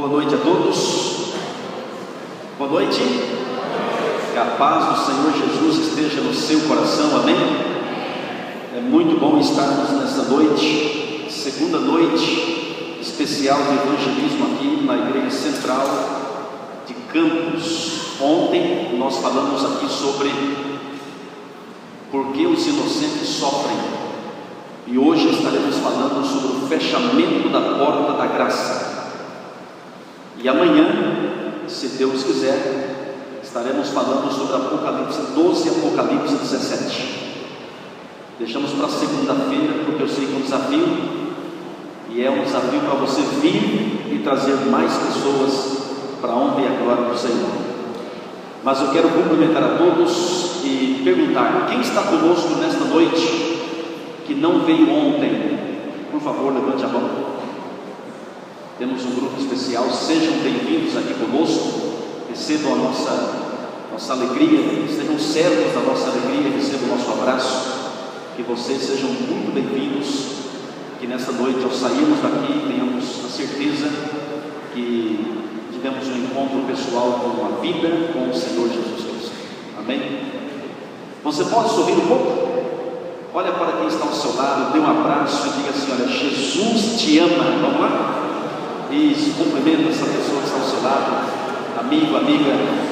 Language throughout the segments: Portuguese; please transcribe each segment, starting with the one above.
Boa noite a todos. Boa noite. Que a paz do Senhor Jesus esteja no seu coração, amém? É muito bom estarmos nessa noite, segunda noite especial de evangelismo aqui na Igreja Central de Campos. Ontem nós falamos aqui sobre por que os inocentes sofrem, e hoje estaremos falando sobre o fechamento da porta da graça. E amanhã, se Deus quiser, estaremos falando sobre Apocalipse 12 e Apocalipse 17. Deixamos para segunda-feira, porque eu sei que é um desafio, E é um desafio para você vir e trazer mais pessoas para a honra e a glória do Senhor. Mas eu quero cumprimentar a todos e perguntar: quem está conosco nesta noite que não veio ontem? Por favor, levante a mão. Temos um grupo especial. Sejam bem-vindos aqui conosco. Recebam a nossa alegria, sejam servos da nossa alegria, recebam o nosso abraço. Que vocês sejam muito bem-vindos. Que nessa noite, ao sairmos daqui, tenhamos a certeza que tivemos um encontro pessoal com a vida, com o Senhor Jesus Cristo. Amém? Você pode sorrir um pouco? Olha para quem está ao seu lado, dê um abraço e diga assim: olha, Jesus te ama. Vamos lá? Isso, cumprimenta essa pessoa que está ao seu lado, amigo, amiga.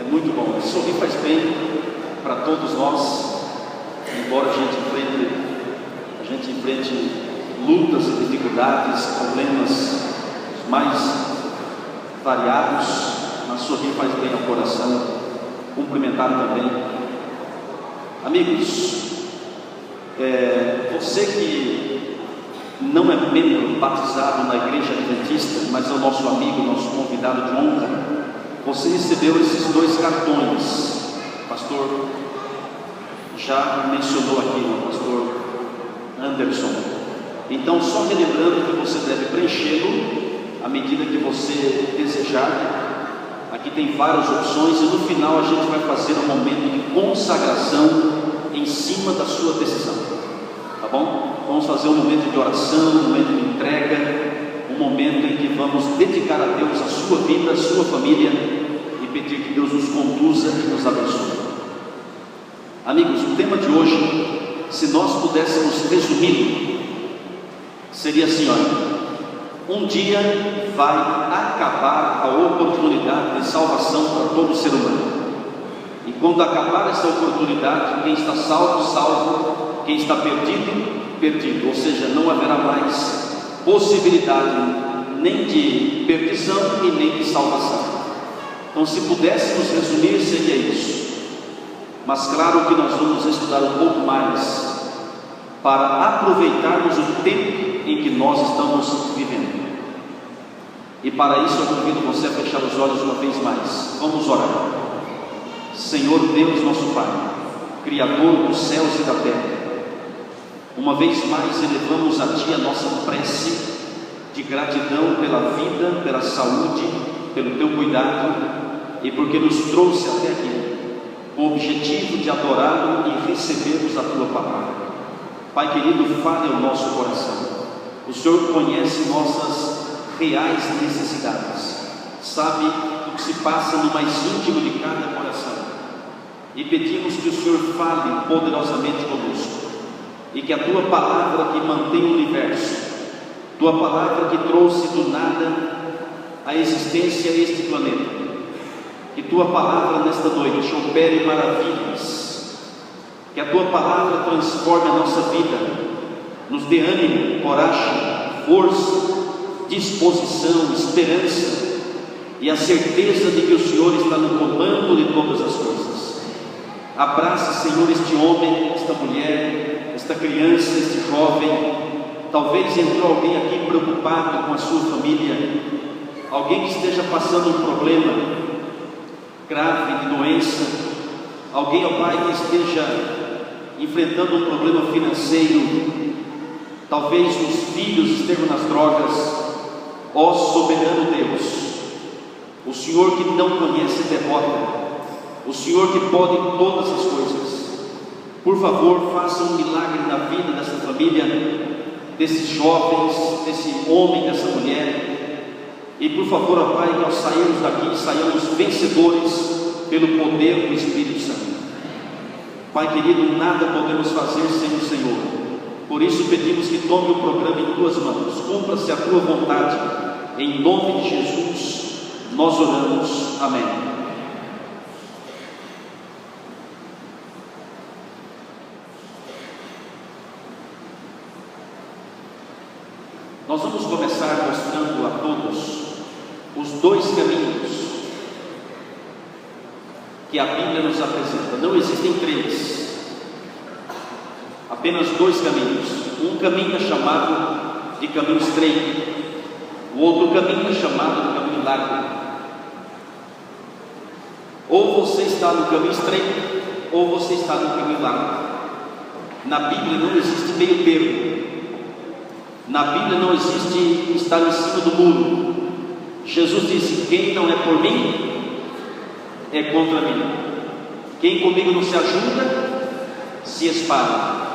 Muito bom, sorrir faz bem para todos nós, embora a gente enfrente lutas e dificuldades, problemas mais variados, mas sorrir faz bem ao coração. Cumprimentar também. Amigos, você que não é membro batizado na igreja adventista, mas é o nosso amigo, nosso convidado de honra, você recebeu esses 2 cartões. O pastor já mencionou aqui, o pastor Anderson. Então, só relembrando que você deve preenchê-lo à medida que você desejar. Aqui tem várias opções e no final a gente vai fazer um momento de consagração em cima da sua decisão. Tá bom? Vamos fazer um momento de oração, um momento de entrega, um momento em que vamos dedicar a Deus a sua vida, a sua família e pedir que Deus nos conduza e nos abençoe. Amigos, o tema de hoje, se nós pudéssemos resumir, seria assim: olha, um dia vai acabar a oportunidade de salvação para todo ser humano. E quando acabar essa oportunidade, quem está salvo, salvo; quem está perdido, perdido. Ou seja, não haverá mais possibilidade nem de perdição e nem de salvação. Então, se pudéssemos resumir, seria isso. Mas claro que nós vamos estudar um pouco mais para aproveitarmos o tempo em que nós estamos vivendo. E para isso eu convido você a fechar os olhos uma vez mais. Vamos orar. Senhor Deus nosso Pai, Criador dos céus e da terra, uma vez mais elevamos a Ti a nossa prece de gratidão pela vida, pela saúde, pelo Teu cuidado e porque nos trouxe até aqui com o objetivo de adorá-lo e recebermos a Tua palavra. Pai querido, fale ao nosso coração. O Senhor conhece nossas reais necessidades, sabe o que se passa no mais íntimo de cada coração, e pedimos que o Senhor fale poderosamente conosco, e que a Tua palavra que mantém o universo, Tua palavra que trouxe do nada a existência a este planeta, que Tua palavra nesta noite opere maravilhas, que a Tua palavra transforme a nossa vida, nos dê ânimo, coragem, força, disposição, esperança e a certeza de que o Senhor está no comando de todas as coisas. Abraça, Senhor, este homem, esta mulher, esta criança, este jovem. Talvez entrou alguém aqui preocupado com a sua família, alguém que esteja passando um problema grave de doença, alguém, ó Pai, que esteja enfrentando um problema financeiro, talvez os filhos estejam nas drogas. Ó soberano Deus, o Senhor que não conhece derrota, o Senhor que pode todas as coisas, por favor, faça um milagre na vida dessa família, desses jovens, desse homem, dessa mulher. E por favor, ó Pai, que ao sairmos daqui, saiamos vencedores pelo poder do Espírito Santo. Pai querido, nada podemos fazer sem o Senhor. Por isso pedimos que tome o programa em Tuas mãos, cumpra-se a Tua vontade, em nome de Jesus, nós oramos, amém. Nós vamos começar mostrando a todos os dois caminhos que a Bíblia nos apresenta. Não existem três, apenas dois caminhos. Um caminho é chamado de caminho estreito, o outro caminho é chamado de caminho largo. Ou você está no caminho estreito, ou você está no caminho largo. Na Bíblia não existe meio termo. Na Bíblia não existe estar em cima do muro. Jesus disse: quem não é por mim, é contra mim. Quem comigo não se ajuda, se espalha.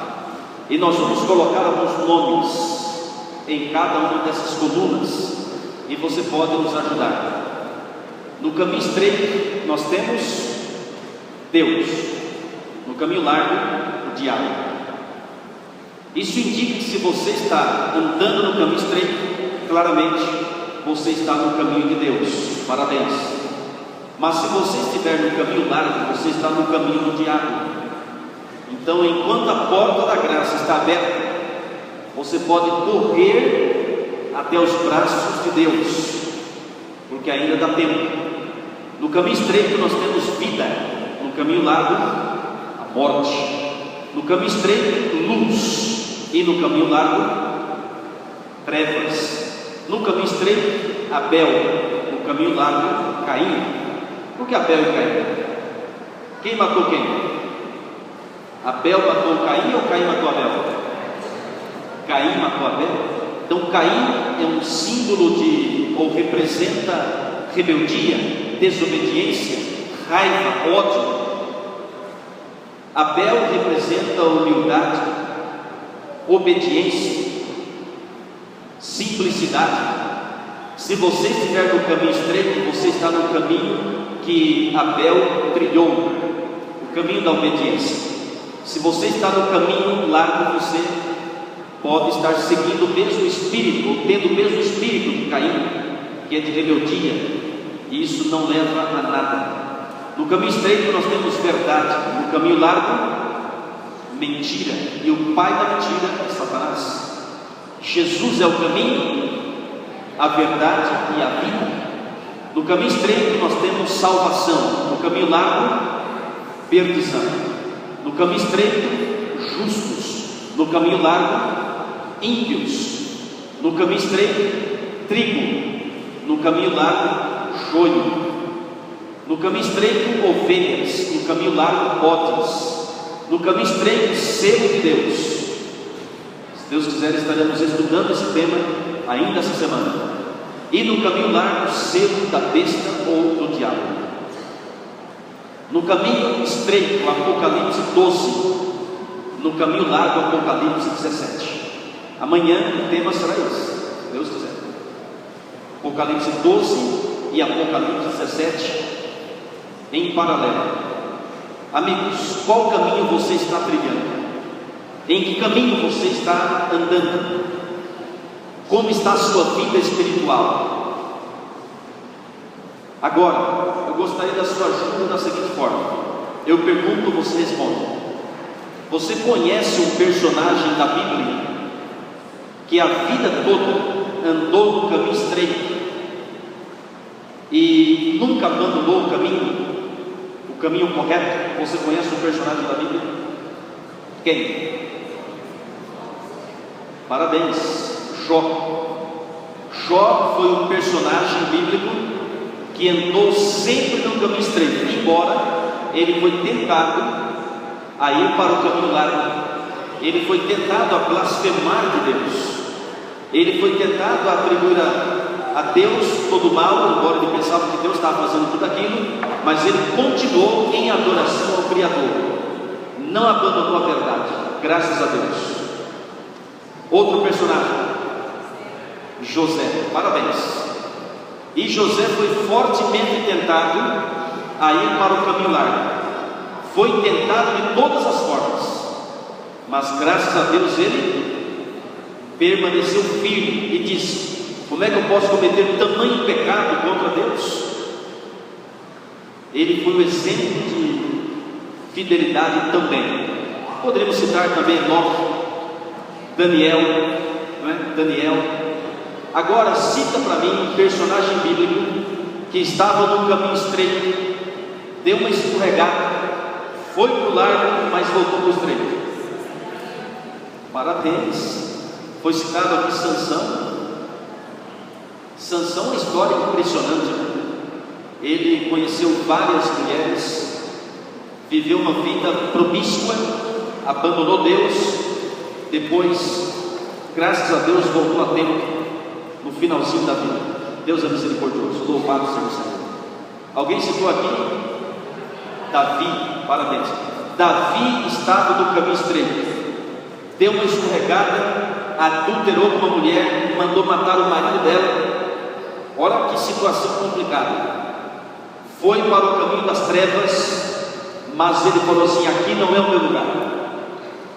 E nós vamos colocar alguns nomes em cada uma dessas colunas, e você pode nos ajudar. No caminho estreito nós temos Deus, no caminho largo o diabo. Isso indica que se você está andando no caminho estreito, claramente você está no caminho de Deus, parabéns. Mas se você estiver no caminho largo, você está no caminho do diabo. Então, enquanto a porta da graça está aberta, você pode correr até os braços de Deus, porque ainda dá tempo. No caminho estreito nós temos vida, no caminho largo a morte. No caminho estreito, luz, e no caminho largo, trevas. No caminho estreito, Abel, no caminho largo, Caim. Por que Abel e Caim? Quem matou quem? Abel matou Caim ou Caim matou Abel? Caim matou Abel. Então Caim é um símbolo de, ou representa rebeldia, desobediência, raiva, ódio. Abel representa humildade, obediência, simplicidade. Se você estiver no caminho estreito, você está no caminho que Abel trilhou, o caminho da obediência. Se você está no caminho largo, você pode estar seguindo o mesmo espírito, ou tendo o mesmo espírito de Caim, que é de rebeldia, e isso não leva a nada. No caminho estreito nós temos verdade, no caminho largo, mentira, e o pai da mentira é Satanás. Jesus é o caminho, a verdade e a vida. No caminho estreito nós temos salvação, no caminho largo, perdição. No caminho estreito, justos, no caminho largo, ímpios. No caminho estreito, trigo, no caminho largo, joio. No caminho estreito, ovelhas, no caminho largo, bodes. No caminho estreito, selo de Deus. Se Deus quiser, estaremos estudando esse tema ainda essa semana. E no caminho largo, selo da besta ou do diabo. No caminho estreito, Apocalipse 12. No caminho largo, Apocalipse 17. Amanhã o tema será esse, se Deus quiser. Apocalipse 12 e Apocalipse 17 em paralelo. Amigos, qual caminho você está trilhando? Em que caminho você está andando? Como está a sua vida espiritual? Agora, eu gostaria da sua ajuda da seguinte forma. Eu pergunto, você responde. Você conhece um personagem da Bíblia que a vida toda andou no caminho estreito e nunca abandonou o caminho correto? Você conhece um personagem da Bíblia? Quem? Parabéns, Jó. Jó foi um personagem bíblico que andou sempre no caminho estreito, embora ele foi tentado a ir para o caminho largo. Ele foi tentado a blasfemar de Deus. Ele foi tentado a atribuir a Deus todo o mal, embora ele pensava que Deus estava fazendo tudo aquilo, mas ele continuou em adoração ao Criador, não abandonou a verdade, graças a Deus. Outro personagem, José, parabéns. E José foi fortemente tentado a ir para o caminho largo, foi tentado de todas as formas, mas graças a Deus ele permaneceu firme e disse: como é que eu posso cometer tamanho pecado contra Deus? Ele foi um exemplo de fidelidade também. Poderíamos citar também Enoque, Daniel, não é? Daniel, Agora cita para mim um personagem bíblico que estava num caminho estreito, deu uma escorregada, foi para o largo, mas voltou para o estreito. Parabéns. Foi citado aqui Sansão. Sansão é uma história impressionante, né? Ele conheceu várias mulheres, viveu uma vida promíscua, abandonou Deus, depois, graças a Deus, voltou a tempo no finalzinho da vida. Deus é misericordioso, louvado seja o Senhor. Alguém citou aqui? Davi, parabéns. Davi estava no caminho estreito, deu uma escorregada, adulterou com uma mulher, mandou matar o marido dela. Olha que situação complicada. Foi para o caminho das trevas, mas ele falou assim: aqui não é o meu lugar.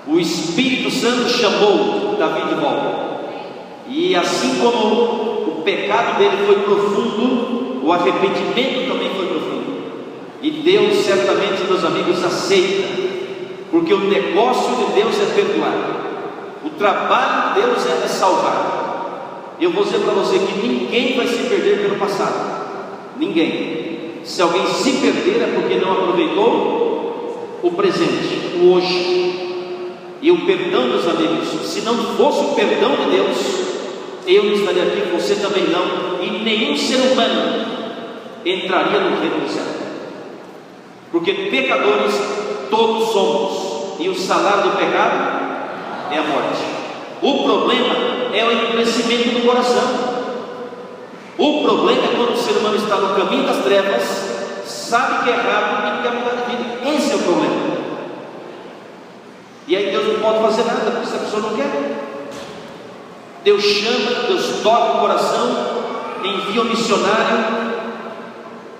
O Espírito Santo chamou Davi de volta, e assim como o pecado dele foi profundo, o arrependimento também foi profundo. E Deus certamente, meus amigos, aceita, porque o negócio de Deus é perdoar, o trabalho de Deus é salvar. Eu vou dizer para você que ninguém vai se perder pelo passado, ninguém. Se alguém se perder é porque não aproveitou o presente, o hoje. E o perdão, meus amigos, se não fosse o perdão de Deus, eu não estaria aqui, você também não, e nenhum ser humano entraria no reino do céu, porque pecadores todos somos, e o salário do pecado é a morte. O problema é o endurecimento do coração. O problema é quando o ser humano está no caminho das trevas, sabe que é errado e não quer mudar de vida. Esse é o problema. E aí Deus não pode fazer nada, porque essa pessoa não quer. Deus chama, Deus toca o coração, envia um missionário,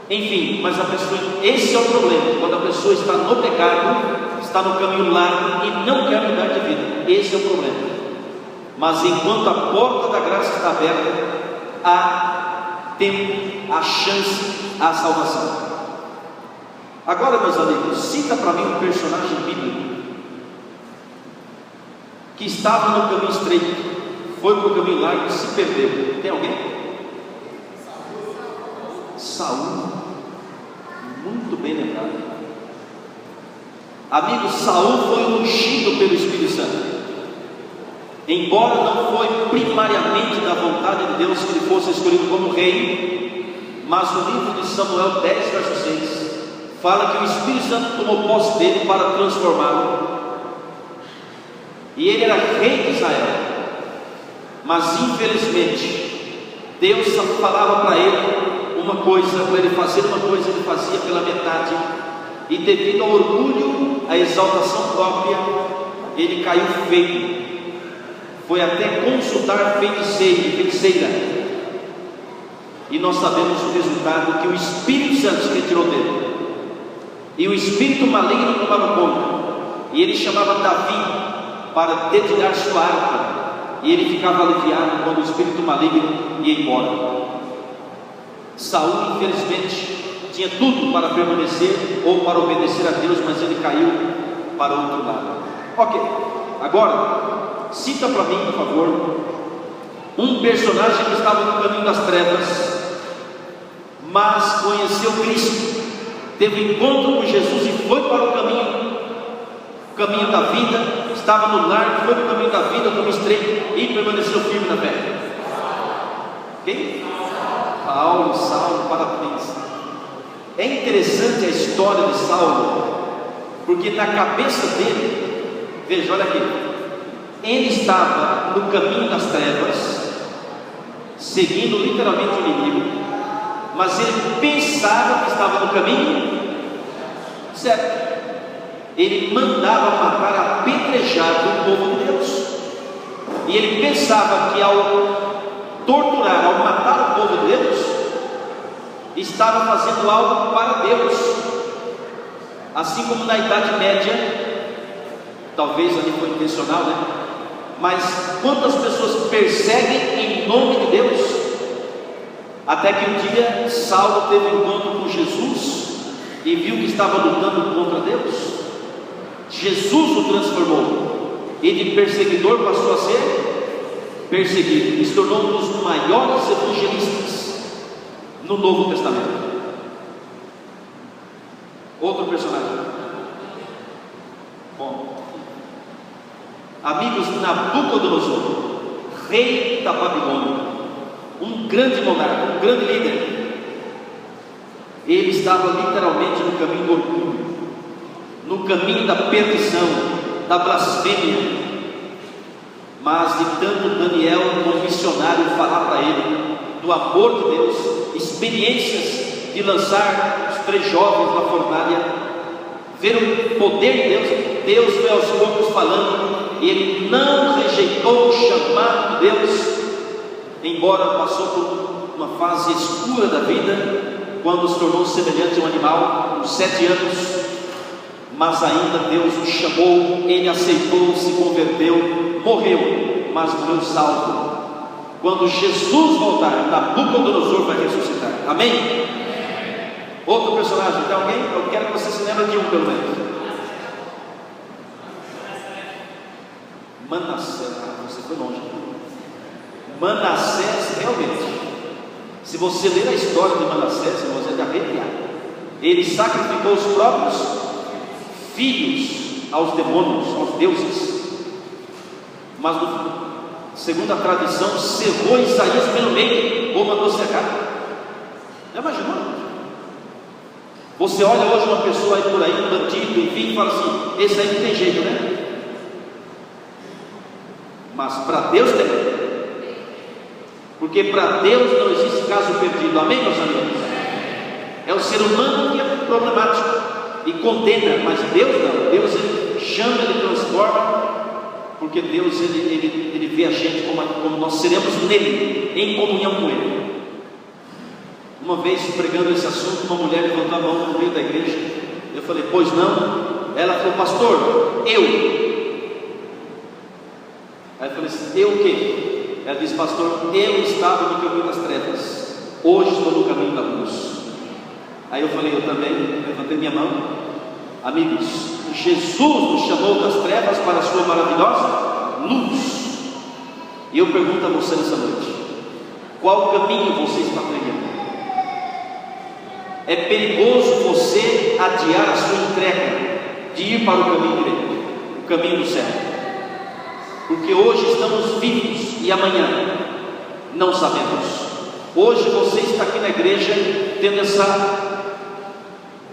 enfim, mas a pessoa, esse é o problema, quando a pessoa está no pecado, está no caminho largo e não quer mudar de vida. Esse é o problema. Mas enquanto a porta da graça está aberta, há tempo, há chance, há salvação. Agora, meus amigos, cita para mim um personagem bíblico que estava no caminho estreito, foi para o caminho largo e se perdeu. Tem alguém? Saul. Muito bem lembrado. Amigo, Saul foi ungido pelo Espírito Santo. Embora não foi primariamente da vontade de Deus que ele fosse escolhido como rei, mas no livro de Samuel 10, verso 6, fala que o Espírito Santo tomou posse dele para transformá-lo, e ele era rei de Israel. Mas infelizmente Deus só falava para ele uma coisa, para ele fazer uma coisa, ele fazia pela metade, e devido ao orgulho, à exaltação própria, ele caiu feio. Foi até consultar feiticeiro e feiticeira, e nós sabemos o resultado, que o Espírito Santo se retirou dele, e o espírito maligno tomava conta, e ele chamava Davi para dedilhar sua harpa, e ele ficava aliviado quando o espírito maligno ia embora. Saul, infelizmente, tinha tudo para permanecer ou para obedecer a Deus, mas ele caiu para o outro lado. Ok, agora cita para mim, por favor, um personagem que estava no caminho das trevas, mas conheceu Cristo, teve encontro com Jesus e foi para o caminho da vida, estava no largo, foi para o caminho da vida, como estreito, e permaneceu firme na fé. Quem? Paulo, Saulo, parabéns. É interessante a história de Saulo, porque na cabeça dele, veja, olha aqui, ele estava no caminho das trevas, seguindo literalmente o inimigo, mas ele pensava que estava no caminho certo. Ele mandava matar apedrejado o povo de Deus, e ele pensava que ao torturar, ao matar o povo de Deus, estava fazendo algo para Deus, assim como na Idade Média, talvez ali foi intencional, né? Mas quantas pessoas perseguem em nome de Deus? Até que um dia Saulo teve um encontro com Jesus e viu que estava lutando contra Deus. Jesus o transformou, e de perseguidor passou a ser perseguido e se tornou um dos maiores evangelistas no Novo Testamento. Outro personagem. Bom, amigos, Nabucodonosor, rei da Babilônia, um grande monarca, um grande líder. Ele estava literalmente no caminho do orgulho, no caminho da perdição, da blasfêmia. Mas de tanto Daniel, como missionário, falar para ele do amor de Deus, experiências de lançar os 3 jovens na fornalha, ver o poder de Deus, Deus foi aos poucos falando, e ele não rejeitou o chamado de Deus, embora passou por uma fase escura da vida, quando se tornou semelhante a um animal, com 7 anos, mas ainda Deus o chamou, ele aceitou, se converteu, morreu, mas morreu salvo. Quando Jesus voltar, Nabucodonosor vai ressuscitar. Amém? Outro personagem, tem alguém? Eu quero que você se lembre de um pelo menos. Manassés, você foi longe. Manassés, realmente, se você ler a história de Manassés, você é de arrepiar. Ele sacrificou os próprios filhos aos demônios, aos deuses, mas segundo a tradição, cerrou Isaías pelo meio, ou mandou cerrar. Já imaginou? Você olha hoje uma pessoa aí por aí, um bandido, enfim, e fala assim: esse aí não tem jeito, né? Mas para Deus tem, porque para Deus não existe caso perdido. Amém, meus amigos? É o ser humano que é problemático e condena, mas Deus não. Deus ele chama, ele transforma, porque Deus ele vê a gente como nós seremos nele, em comunhão com ele. Uma vez pregando esse assunto, uma mulher levantou a mão no meio da igreja. Eu falei: pois não? Ela falou: pastor, eu. Aí eu falei assim: eu o quê? Ela disse: pastor, eu estava no caminho das trevas, hoje estou no caminho da luz. Aí eu falei: eu também. Levantei minha mão. Amigos, Jesus nos chamou das trevas para a sua maravilhosa luz. E eu pergunto a você nessa noite: qual caminho você está trilhando? É perigoso você adiar a sua entrega de ir para o caminho direito, o caminho do céu, porque hoje estamos vivos e amanhã não sabemos. Hoje você está aqui na igreja tendo essa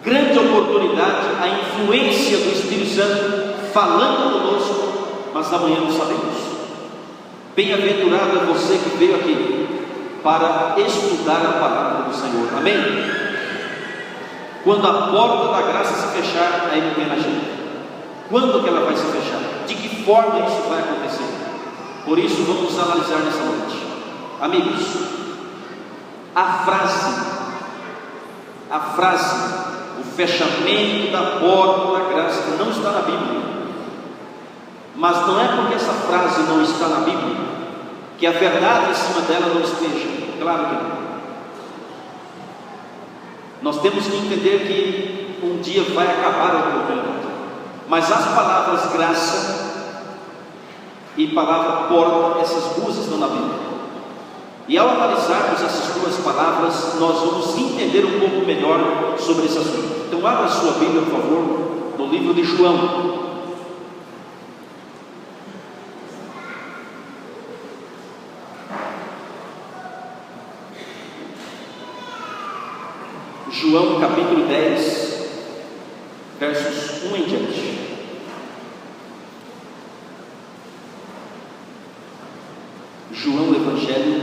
grande oportunidade, a influência do Espírito Santo falando conosco, mas amanhã não sabemos. Bem-aventurado é você que veio aqui para estudar a palavra do Senhor. Amém? Quando a porta da graça se fechar, aí não tem mais jeito. Quando que ela vai se fechar? De que forma isso vai acontecer? Por isso vamos analisar nessa noite. Amigos, a frase, o fechamento da porta da graça não está na Bíblia. Mas não é porque essa frase não está na Bíblia que a verdade em cima dela não esteja. Claro que não. Nós temos que entender que um dia vai acabar a oportunidade. Mas as palavras graça e palavra porta, essas duas estão na Bíblia. E ao analisarmos essas duas palavras, nós vamos entender um pouco melhor sobre esse assunto. Então abra a sua Bíblia, por favor, no livro de João. João capítulo 10, versos 1 em diante. João Evangelho,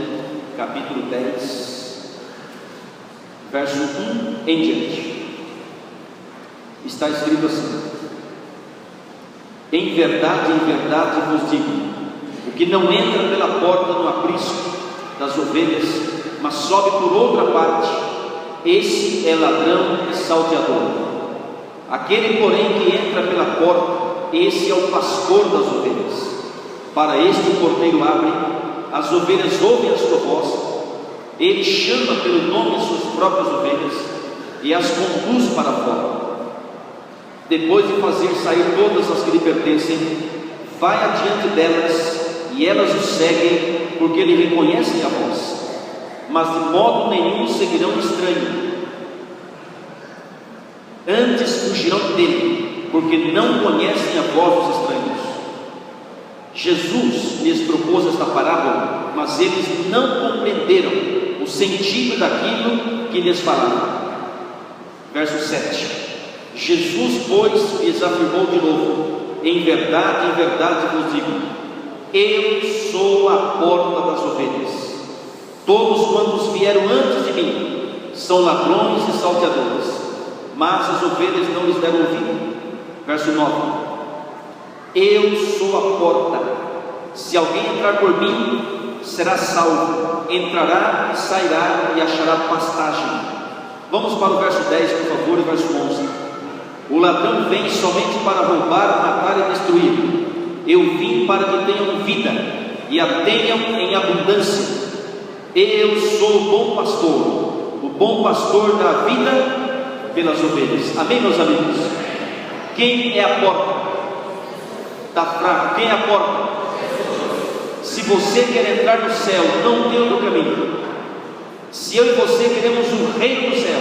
capítulo 10, verso 1 em diante. Está escrito assim: em verdade vos digo, o que não entra pela porta no aprisco das ovelhas, mas sobe por outra parte, esse é ladrão e salteador. Aquele, porém, que entra pela porta, esse é o pastor das ovelhas. Para este o porteiro abre, as ovelhas ouvem a sua voz, ele chama pelo nome as suas próprias ovelhas e as conduz para fora. Depois de fazer sair todas as que lhe pertencem, vai adiante delas e elas o seguem, porque lhe reconhecem a voz, mas de modo nenhum seguirão o estranho. Antes fugirão dele, porque não conhecem a voz dos estranhos. Jesus lhes propôs esta parábola, mas eles não compreenderam o sentido daquilo que lhes falava. Verso 7. Jesus, pois, lhes afirmou de novo: em verdade vos digo, eu sou a porta das ovelhas. Todos quantos vieram antes de mim são ladrões e salteadores, mas as ovelhas não lhes deram ouvido. Verso 9. Eu sou a porta. Se alguém entrar por mim, será salvo. Entrará e sairá e achará pastagem. Vamos para o verso 10, por favor, e verso 11. O ladrão vem somente para roubar, matar e destruir. Eu vim para que tenham vida e a tenham em abundância. Eu sou o bom pastor. O bom pastor dá vida pelas ovelhas. Amém, meus amigos? Quem é a porta? Está fraco. Quem é a porta? Se você quer entrar no céu, não tem outro caminho. Se eu e você queremos o reino do céu,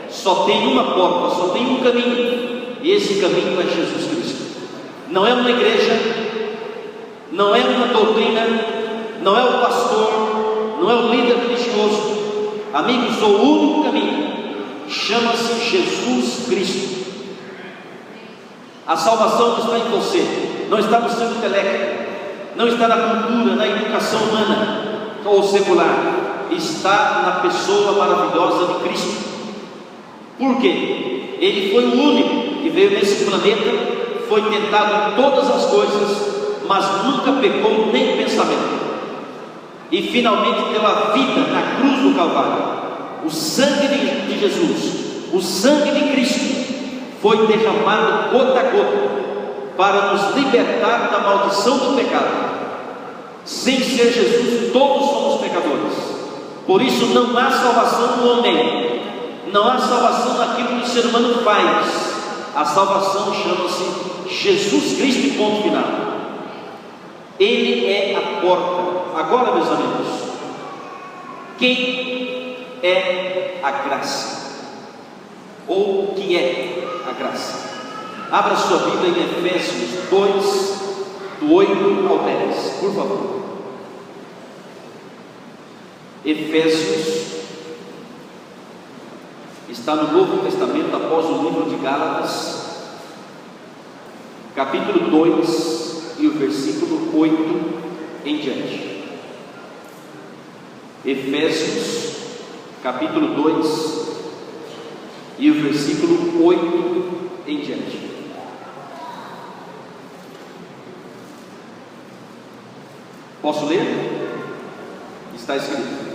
só tem uma porta, só tem um caminho, e esse caminho é Jesus Cristo. Não é uma igreja, não é uma doutrina, não é o pastor, não é o líder religioso. Amigos, o único caminho chama-se Jesus Cristo. A salvação não está em você, não está no seu intelecto, não está na cultura, na educação humana ou secular. Está na pessoa maravilhosa de Cristo. Por quê? Ele foi o único que veio nesse planeta, foi tentado em todas as coisas, mas nunca pecou nem pensamento, e finalmente deu a vida na cruz do Calvário. O sangue de Jesus, o sangue de Cristo, foi derramado gota a gota para nos libertar da maldição do pecado. Sem ser Jesus, todos somos pecadores. Por isso não há salvação no homem, não há salvação naquilo que o ser humano faz. A salvação chama-se Jesus Cristo, ponto final. Ele é a porta. Agora, meus amigos, quem é a graça? Ou o que é a graça? Abra sua Bíblia em Efésios 2, do 8 ao 10, por favor. Efésios está no Novo Testamento, após o livro de Gálatas, capítulo 2 e o versículo 8 em diante. Efésios, capítulo 2 e o versículo 8 em diante. Posso ler? Está escrito: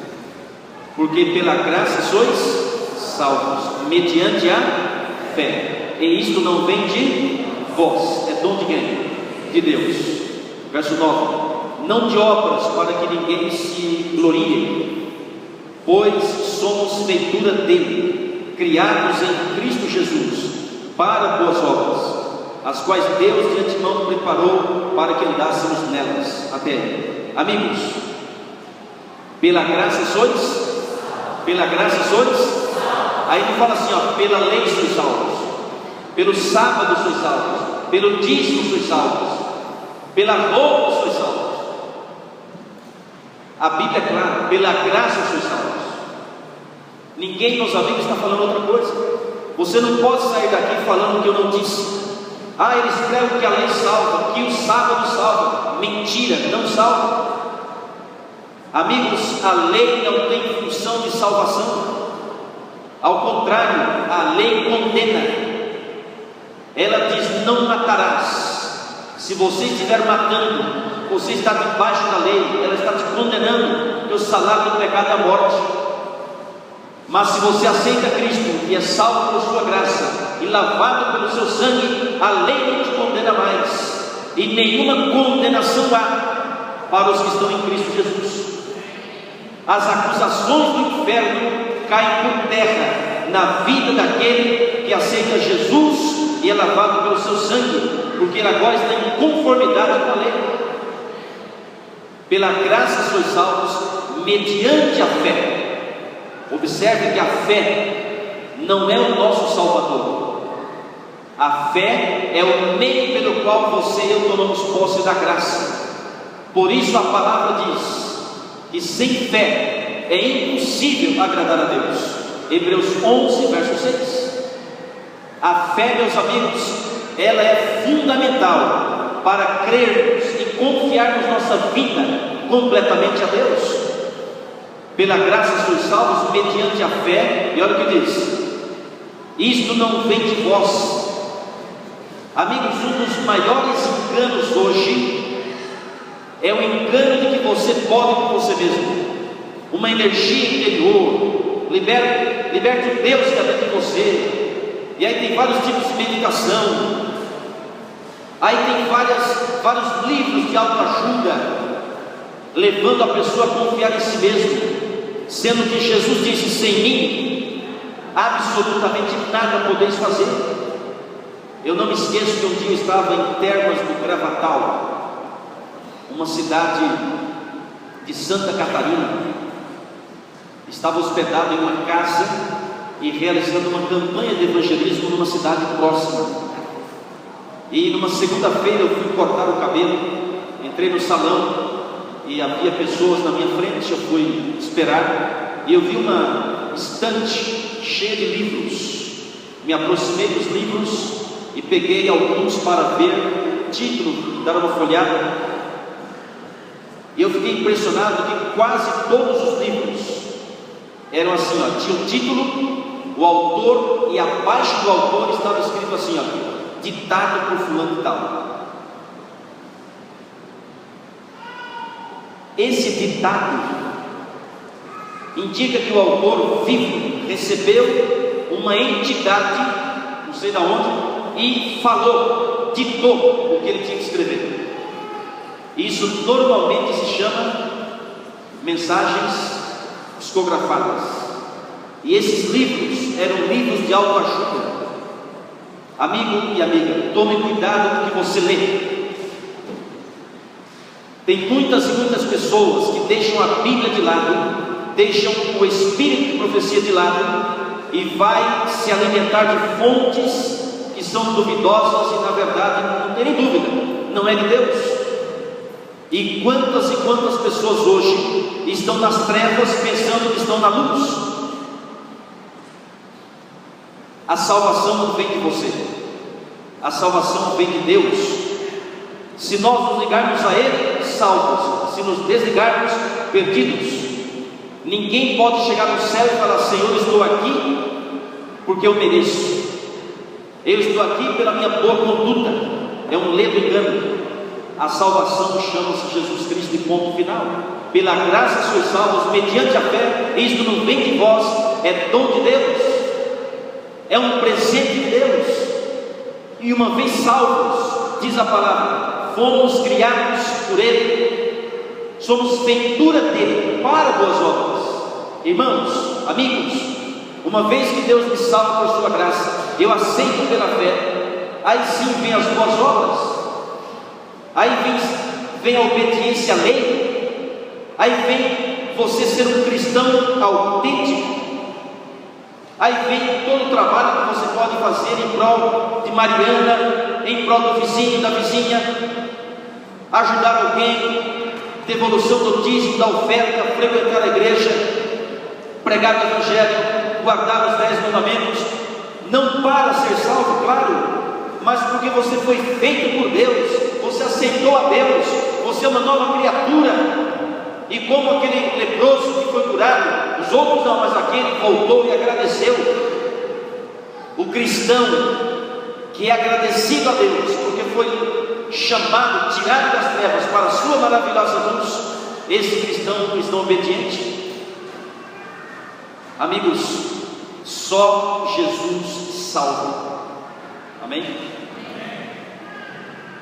porque pela graça sois salvos, mediante a fé, e isto não vem de vós, é dom de quem? De Deus. Verso 9: não de obras, para que ninguém se glorie, pois somos feitura dele, criados em Cristo Jesus, para boas obras, as quais Deus de antemão preparou para que andássemos nelas. Até aí. Amigos, pela graça sois? Pela graça sois? Aí ele fala assim, ó: pela lei sois salvos, pelo sábado sois salvos, pelo dízimo sois salvos, pela roupa sois salvos. A Bíblia é clara: pela graça sois salvos. Ninguém, meus amigos, está falando outra coisa. Você não pode sair daqui falando o que eu não disse. Eles pregam que a lei salva, que o sábado salva. Mentira, não salva. Amigos, a lei não tem função de salvação. Ao contrário, a lei condena. Ela diz: não matarás. Se você estiver matando, você está debaixo da lei, ela está te condenando, porque o salário do pecado é a morte. Mas se você aceita Cristo e é salvo por sua graça e lavado pelo seu sangue, a lei não te condena mais, e nenhuma condenação há para os que estão em Cristo Jesus. As acusações do inferno caem por terra na vida daquele que aceita Jesus e é lavado pelo seu sangue, porque ele agora está em conformidade com a lei. Pela graça sois salvos mediante a fé. Observe que a fé não é o nosso Salvador. A fé é o meio pelo qual você e eu tomamos posse da graça. Por isso a palavra diz que sem fé é impossível agradar a Deus. Hebreus 11, verso 6. A fé, meus amigos, ela é fundamental para crermos e confiarmos nossa vida completamente a Deus. Pela graça sois salvos mediante a fé. E olha o que diz: isto não vem de vós. Amigos, um dos maiores enganos hoje é o engano de que você pode com você mesmo. Uma energia interior, liberte Deus que é dentro de você. E aí tem vários tipos de meditação, aí tem vários livros de autoajuda, levando a pessoa a confiar em si mesmo, sendo que Jesus disse: sem mim absolutamente nada podeis fazer. Eu não me esqueço que um dia eu estava em Termas do Gravatal, uma cidade de Santa Catarina. Estava hospedado em uma casa e realizando uma campanha de evangelismo numa cidade próxima. E numa segunda-feira eu fui cortar o cabelo, entrei no salão e havia pessoas na minha frente. Eu fui esperar e eu vi uma estante cheia de livros. Me aproximei dos livros e peguei alguns para ver o título, dar uma folhada. E eu fiquei impressionado que quase todos os livros eram assim, ó, tinha o título, o autor, e abaixo do autor estava escrito assim, ó, ditado por fulano de tal. Esse ditado indica que o autor vivo recebeu uma entidade, não sei de onde, e falou, ditou o que ele tinha que escrever. Isso normalmente se chama mensagens psicografadas. E esses livros eram livros de autoajuda. Amigo e amiga, tome cuidado com o que você lê. Tem muitas e muitas pessoas que deixam a Bíblia de lado, deixam o espírito de profecia de lado e vai se alimentar de fontes que são duvidosas e na verdade, não tem dúvida, não é de Deus. E quantas pessoas hoje estão nas trevas pensando que estão na luz? A salvação não vem de você, a salvação vem de Deus. Se nós nos ligarmos a Ele, salvos; se nos desligarmos, perdidos. Ninguém pode chegar no céu e falar: Senhor, estou aqui porque eu mereço, eu estou aqui pela minha boa conduta. É um ledo engano. A salvação chama-se Jesus Cristo e ponto final. Pela graça sois salvos mediante a fé. Isto não vem de vós, é dom de Deus, é um presente de Deus. E uma vez salvos, diz a palavra, fomos criados por Ele, somos feitura dele para boas obras. Irmãos, amigos, uma vez que Deus me salva por sua graça, eu aceito pela fé, aí sim vem as boas obras. Aí vem a obediência à lei, aí vem você ser um cristão autêntico, aí vem todo o trabalho que você pode fazer em prol de Mariana, em prol do vizinho, da vizinha, ajudar alguém, devolução do dízimo, da oferta, frequentar a igreja, pregar o evangelho, guardar os 10 mandamentos, não para ser salvo, claro, mas porque você foi feito por Deus, você aceitou a Deus, você é uma nova criatura. E como aquele leproso que foi curado, os outros não, mas aquele voltou e agradeceu. O cristão que é agradecido a Deus, porque foi chamado, tirado das trevas para a sua maravilhosa luz, esse cristão é um cristão obediente. Amigos, só Jesus salva. Amém?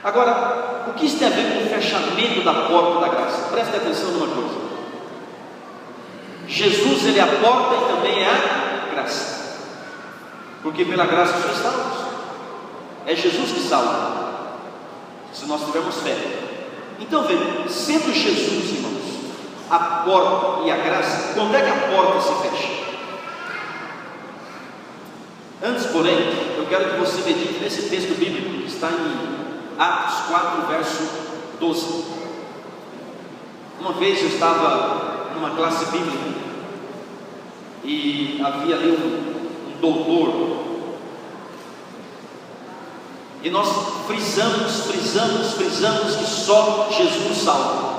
Agora, o que isso tem a ver com o fechamento da porta da graça? Preste atenção numa coisa: Jesus, Ele é a porta e também é a graça, porque pela graça sois salvos. É Jesus que salva, se nós tivermos fé. Então veja, sendo Jesus, irmãos, a porta e a graça, quando é que a porta se fecha? Antes, porém, eu quero que você medite nesse texto bíblico que está em Atos 4, verso 12. Uma vez eu estava numa classe bíblica e havia ali um doutor, e nós frisamos que só Jesus salva.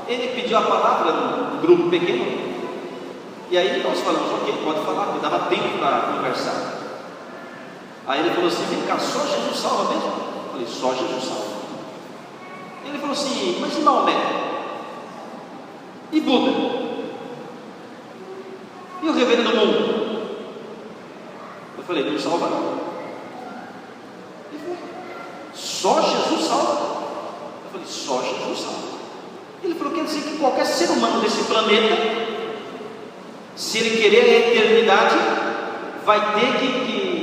Ele pediu a palavra num grupo pequeno, e aí nós falamos, ok, pode falar, porque dava tempo para conversar. Aí ele falou assim, vem cá, só Jesus salva mesmo? Eu falei, só Jesus salva. Ele falou assim, mas e Maomé? E Buda? E o reverendo mundo? Eu falei, não salva não. Ele falou, só Jesus salva? Eu falei, só Jesus salva. Ele falou, quer dizer que qualquer ser humano desse planeta, se ele querer a eternidade, vai ter que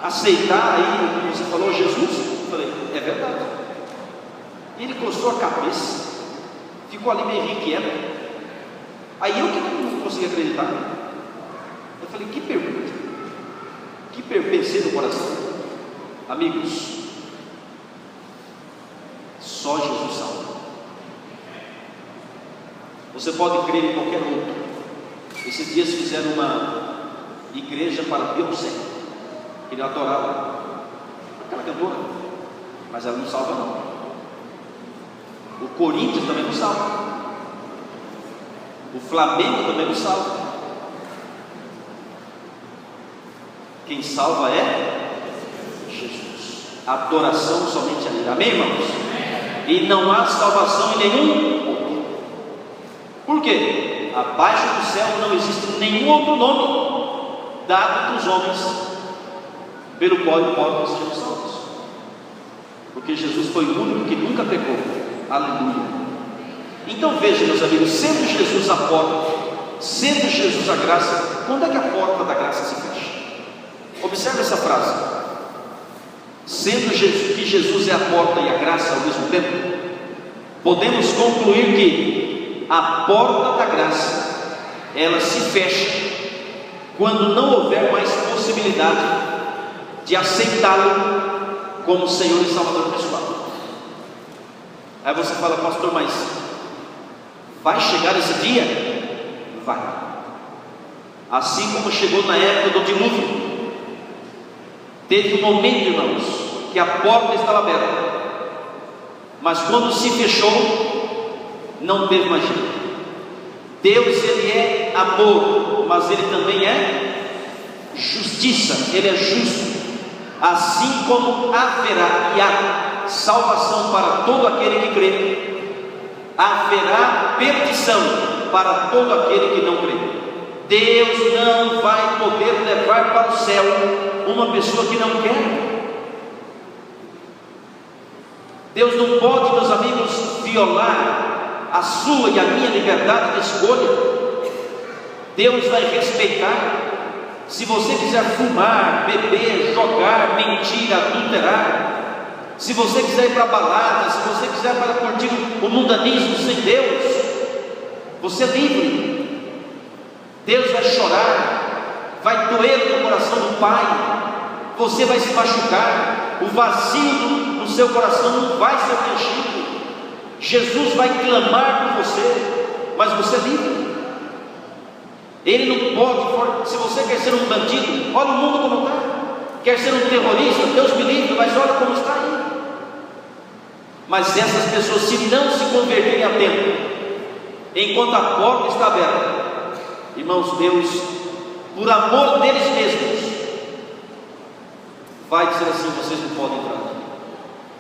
aceitar aí, como você falou, Jesus? Eu falei, é verdade. E ele coçou a cabeça, ficou ali meio inquieto. Aí eu que não consegui acreditar. Eu falei, que pergunta, que pensei no coração. Amigos, só Jesus salva. Você pode crer em qualquer outro. Esses dias fizeram uma igreja para Beyoncé. Ele adorava aquela cantora, mas ela não salva não. O Corinthians também não salva. O Flamengo também não salva. Quem salva é Jesus. Adoração somente a Ele. Amém, irmãos? E não há salvação em nenhum outro. Por quê? Abaixo do céu não existe nenhum outro nome dado dos homens pelo qual podem ser salvos. Porque Jesus foi o único que nunca pecou. Aleluia. Então veja, meus amigos, sendo Jesus a porta, sendo Jesus a graça, quando é que a porta da graça se fecha? Observe essa frase. Sendo que Jesus é a porta e a graça ao mesmo tempo, podemos concluir que a porta da graça, ela se fecha quando não houver mais possibilidade de aceitá-lo como Senhor e Salvador pessoal. Aí você fala, pastor, mas vai chegar esse dia? Vai. Assim como chegou na época do dilúvio. Teve um momento, irmãos, que a porta estava aberta, mas quando se fechou, não teve mais jeito. Deus, Ele é amor, mas Ele também é justiça. Ele é justo. Assim como haverá e há salvação para todo aquele que crê, haverá perdição para todo aquele que não crê. Deus não vai poder levar para o céu uma pessoa que não quer. Deus não pode, meus amigos, violar a sua e a minha liberdade de escolha. Deus vai respeitar. Se você quiser fumar, beber, jogar, mentir, adulterar, se você quiser ir para a balada, se você quiser para curtir o mundanismo sem Deus, você é livre. Deus vai chorar, vai doer no coração do Pai, você vai se machucar, o vazio no seu coração não vai ser preenchido. Jesus vai clamar por você, mas você é livre. Ele não pode, se você quer ser um bandido, olha o mundo como está. Quer ser um terrorista, Deus me livre, mas olha como está aí. Mas essas pessoas, se não se converterem a tempo, enquanto a porta está aberta, irmãos, Deus, por amor deles mesmos, vai dizer assim: vocês não podem entrar,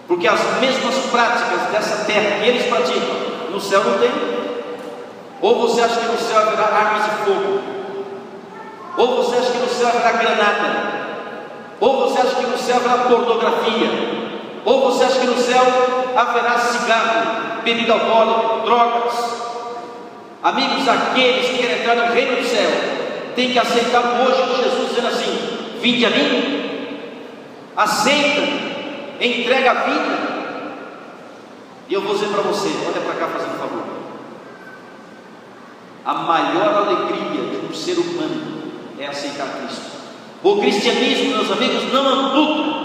porque as mesmas práticas dessa terra que eles praticam, no céu não tem. Ou você acha que no céu haverá armas de fogo, ou você acha que no céu haverá granada, ou você acha que no céu haverá pornografia, ou você acha que no céu haverá cigarro, bebida alcoólica, drogas. Amigos, aqueles que querem entrar no reino do céu têm que aceitar hoje Jesus dizendo assim: vinde a mim, aceita, entrega a vida. E eu vou dizer para você, olha para cá fazendo um favor. A maior alegria de um ser humano é aceitar Cristo. O cristianismo, meus amigos, não amputa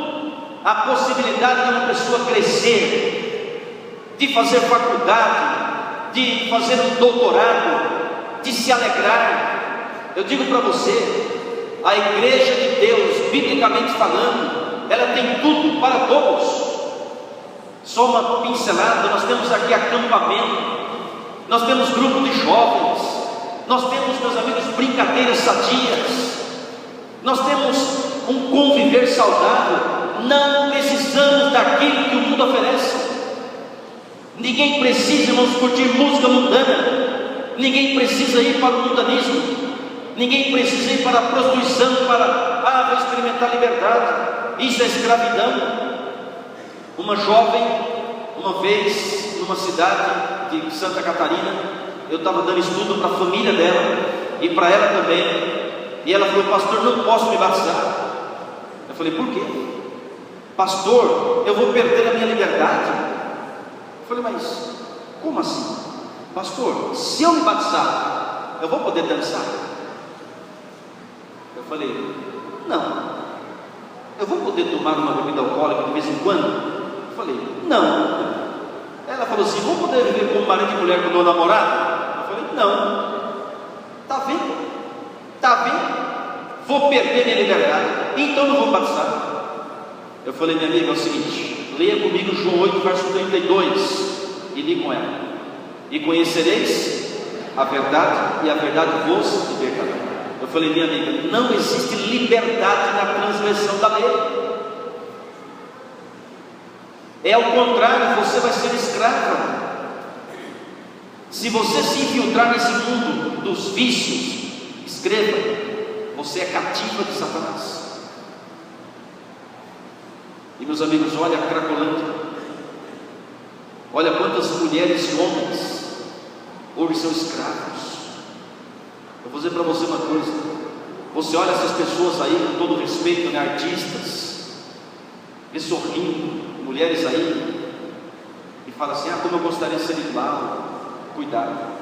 a possibilidade de uma pessoa crescer, de fazer faculdade, de fazer um doutorado, de se alegrar. Eu digo para você, a igreja de Deus, biblicamente falando, ela tem tudo para todos. Só uma pincelada: nós temos aqui acampamento, nós temos grupo de jovens, nós temos, meus amigos, brincadeiras sadias, nós temos um conviver saudável. Não precisamos daquilo que o mundo oferece. Ninguém precisa, irmãos, curtir música mundana. Ninguém precisa ir para o mundanismo. Ninguém precisa ir para a prostituição, para vou experimentar liberdade. Isso é escravidão. Uma jovem, uma vez, numa cidade de Santa Catarina, eu estava dando estudo para a família dela e para ela também. E ela falou: pastor, não posso me batizar. Eu falei: por quê? Pastor, eu vou perder a minha liberdade. Eu falei: mas como assim? Pastor, se eu me batizar, eu vou poder dançar? Eu falei: não. Eu vou poder tomar uma bebida alcoólica de vez em quando? Eu falei: não. Ela falou assim: vou poder viver como marido e mulher com o meu namorado? Eu falei: não. Está vendo? Está vendo? Vou perder minha liberdade, então não vou batizar. Eu falei: minha amiga, é o seguinte, leia comigo João 8, verso 32, e li com ela: e conhecereis a verdade, e a verdade vos libertará. Eu falei: minha amiga, não existe liberdade na transgressão da lei. É ao contrário, você vai ser escrava. Se você se infiltrar nesse mundo dos vícios, escreva: você é cativa de Satanás. E meus amigos, olha a Cracolândia, olha quantas mulheres e homens hoje são escravos. Eu vou dizer para você uma coisa: você olha essas pessoas aí, com todo respeito, né, artistas, vê sorrindo, mulheres aí, e fala assim: ah, como eu gostaria de ser igual. Cuidado.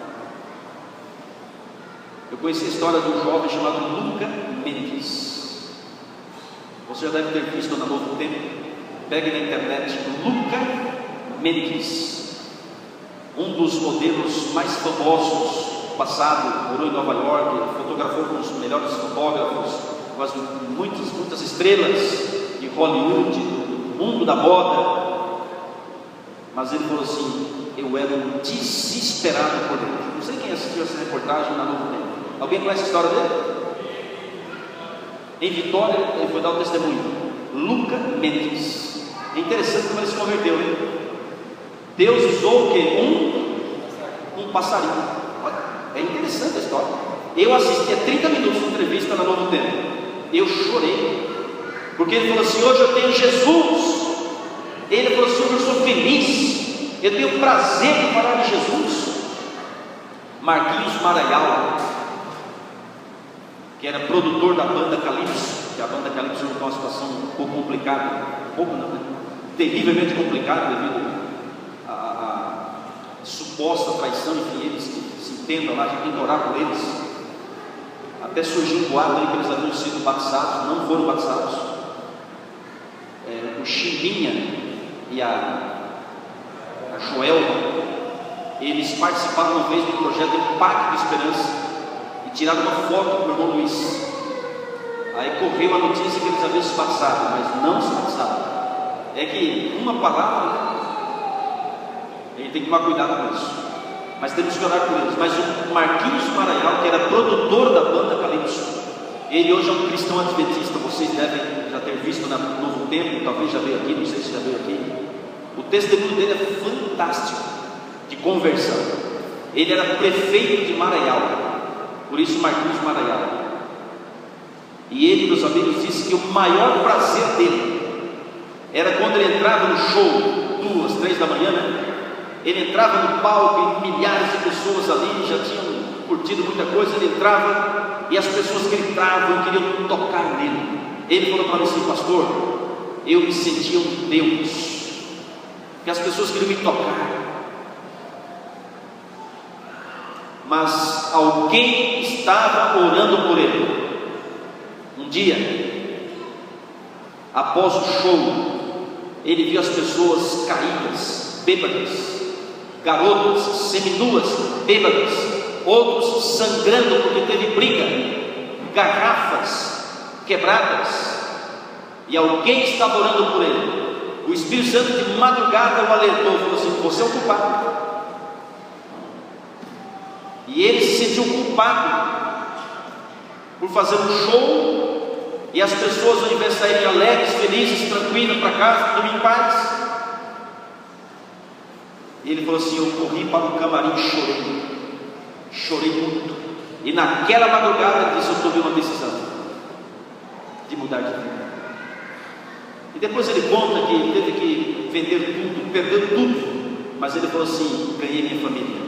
Eu conheci a história de um jovem chamado Luca Mendes. Você já deve ter visto na Novo Tempo. Pegue na internet Luca Mendes, um dos modelos mais famosos do passado. Morou em Nova York, fotografou com os melhores fotógrafos, com muitas estrelas de Hollywood, do mundo da moda. Mas ele falou assim: eu era um desesperado por dentro. Não sei quem assistiu essa reportagem na Novo Tempo. Alguém conhece a história dele? Em Vitória, ele foi dar o testemunho. Luca Mendes. É interessante como ele se converteu, hein? Deus usou o quê? Um passarinho. Olha, é interessante a história. Eu assisti a 30 minutos de entrevista na Novo Tempo. Eu chorei, porque ele falou assim: hoje eu tenho Jesus. Ele falou assim: hoje eu sou feliz, eu tenho prazer de falar de Jesus. Marquinhos Maraial, que era produtor da banda Calypso, que a banda Calypso está uma situação um pouco complicada, terrivelmente complicada, devido à suposta traição. Enfim, eles que se entendam lá, a gente tem que orar por eles. Até surgiu um boato aí que eles haviam sido batizados, não foram batizados. O Chimbinha e a Joelma, eles participaram uma vez do projeto Pacto de Esperança e tiraram uma foto com o irmão Luiz. Aí correu a notícia que eles haviam se batizado, mas não se batizaram. É que uma palavra, a gente tem que tomar cuidado com isso, mas temos que orar por eles. Mas o Marquinhos Maraial, que era produtor da banda Calypso, ele hoje é um cristão adventista. Vocês devem já ter visto no Novo Tempo, talvez já veio aqui, não sei se já veio aqui. O testemunho dele é fantástico, de conversão. Ele era prefeito de Maraial, por isso Marquinhos Maraial. E ele, meus amigos, disse que o maior prazer dele era quando ele entrava no show, 2, 3 da manhã, né? Ele entrava no palco e milhares de pessoas ali já tinham curtido muita coisa. Ele entrava e as pessoas gritavam, queriam tocar nele. Ele falou para mim assim: pastor, eu me sentia um Deus. que as pessoas queriam me tocar, mas alguém estava orando por ele. Um dia, após o show, ele viu as pessoas caídas, bêbadas, garotas seminuas, bêbadas, outros sangrando porque teve briga, garrafas quebradas, e alguém estava orando por ele. O Espírito Santo de madrugada o alertou, falou assim: você é o culpado. E ele se sentiu culpado por fazer um show, e as pessoas, ao invés de saírem alegres, felizes, tranquilas para casa, dormir em paz, e ele falou assim: eu corri para o camarim e chorei muito. E naquela madrugada ele disse: eu tomei uma decisão de mudar de vida. E depois ele conta que ele teve que vender tudo, perdeu tudo, mas ele falou assim: ganhei minha família.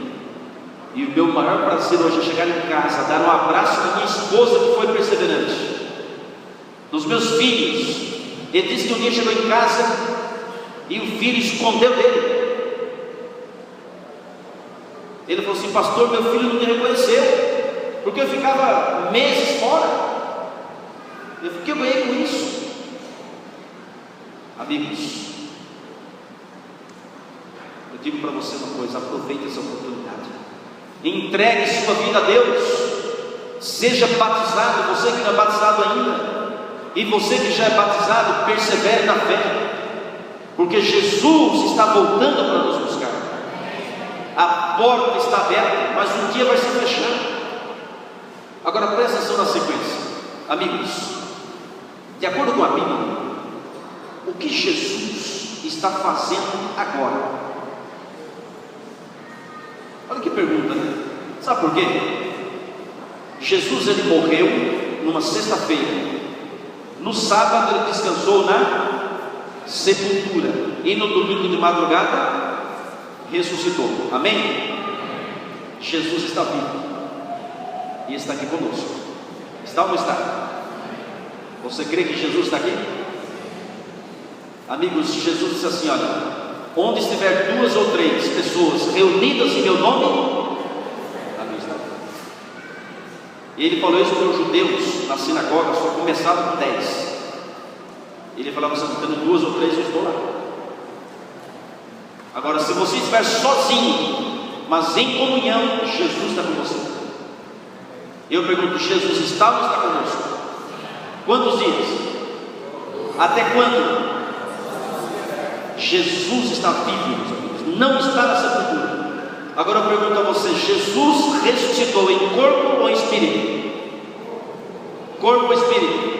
E o meu maior prazer hoje é chegar em casa, dar um abraço na minha esposa, que foi perseverante, dos meus filhos. Ele disse que um dia chegou em casa e o filho escondeu dele. Ele falou assim: pastor, meu filho não me reconheceu, porque eu ficava meses fora. Eu fiquei, eu ganhei com isso. Amigos, eu digo para você uma coisa: aproveite essa oportunidade, entregue sua vida a Deus, seja batizado, você que não é batizado ainda, e você que já é batizado, persevere na fé, porque Jesus está voltando para nos buscar. A porta está aberta, mas um dia vai se fechar. Agora presta atenção na sequência, amigos. De acordo com a Bíblia, o que Jesus está fazendo agora? Olha que pergunta, né? Sabe por quê? Jesus, ele morreu numa sexta-feira, no sábado ele descansou na sepultura, e no domingo de madrugada ressuscitou. Amém? Jesus está vivo e está aqui conosco. Está ou não está? Você crê que Jesus está aqui? Amigos, Jesus disse assim: olha, onde estiver 2 ou 3 pessoas reunidas em meu nome, ali está. E ele falou isso para os judeus na sinagoga, só começaram com 10. Ele falava assim: tendo 2 ou 3, eu estou lá. Agora, se você estiver sozinho, mas em comunhão, Jesus está com você. Eu pergunto: Jesus está ou não está conosco? Quantos dias? Até quando? Jesus está vivo, meus amigos, não está na sepultura. Agora eu pergunto a você: Jesus ressuscitou em corpo ou em espírito? Corpo ou espírito?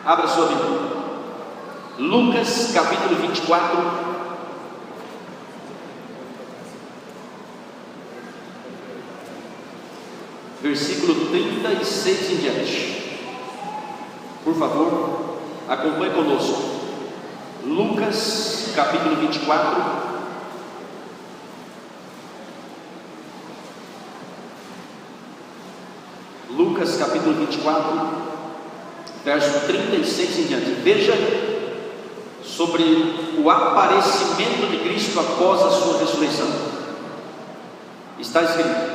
Abra sua Bíblia, Lucas capítulo 24, versículo 36 em diante. Por favor, acompanhe conosco. Lucas capítulo 24, Lucas capítulo 24, verso 36 em diante. Veja sobre o aparecimento de Cristo após a sua ressurreição. Está escrito: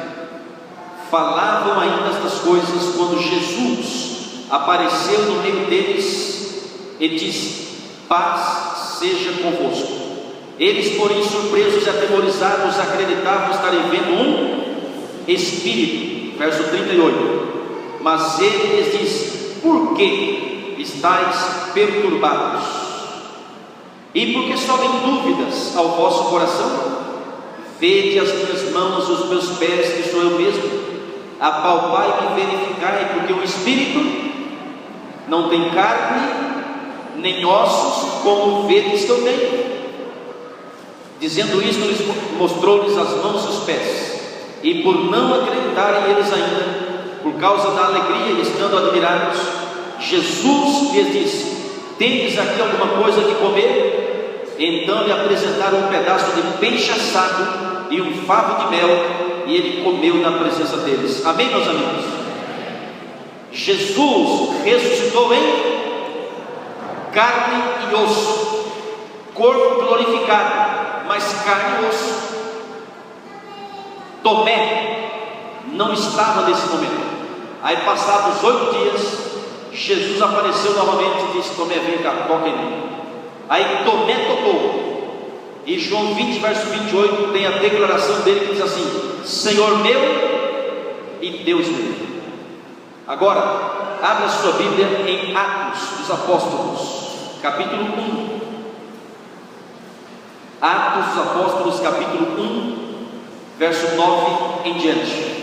falavam ainda estas coisas quando Jesus apareceu no meio deles e disse: paz seja convosco. Eles, porém, surpresos e atemorizados, acreditavam estarem vendo um espírito. Verso 38. Mas ele lhes disse: por que estáis perturbados? E por que sobem dúvidas ao vosso coração? Vede as minhas mãos e os meus pés, que sou eu mesmo. Apalpai e verificai, porque o espírito não tem carne nem ossos, como vedes que eu tenho. Dizendo isto, mostrou-lhes as mãos e os pés. E por não acreditarem eles ainda, por causa da alegria e estando admirados, Jesus lhes disse: tendes aqui alguma coisa que comer? Então lhe apresentaram um pedaço de peixe assado e um favo de mel, e ele comeu na presença deles. Amém, meus amigos? Jesus ressuscitou em carne e osso, corpo glorificado, mas carne e osso. Tomé não estava nesse momento. Aí, passados 8 dias, Jesus apareceu novamente e disse: Tomé, vem cá, toca em mim. Aí Tomé tocou, e João 20, verso 28, tem a declaração dele que diz assim: Senhor meu e Deus meu. Agora, abra a sua Bíblia em Atos dos Apóstolos, capítulo 1. Atos dos Apóstolos, capítulo 1, verso 9 em diante.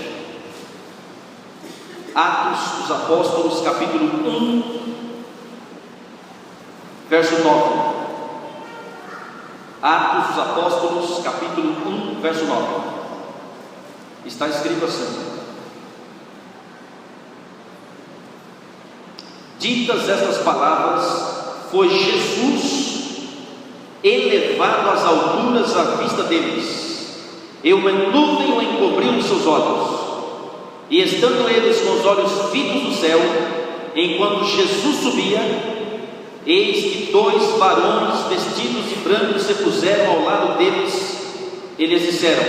Atos dos Apóstolos, capítulo 1, verso 9. Atos dos Apóstolos, capítulo 1, verso 9. Está escrito assim: ditas estas palavras, foi Jesus elevado às alturas à vista deles, e uma nuvem o encobriu nos seus olhos. E estando eles com os olhos fitos no céu, enquanto Jesus subia, eis que 2 varões vestidos de branco se puseram ao lado deles. Eles disseram: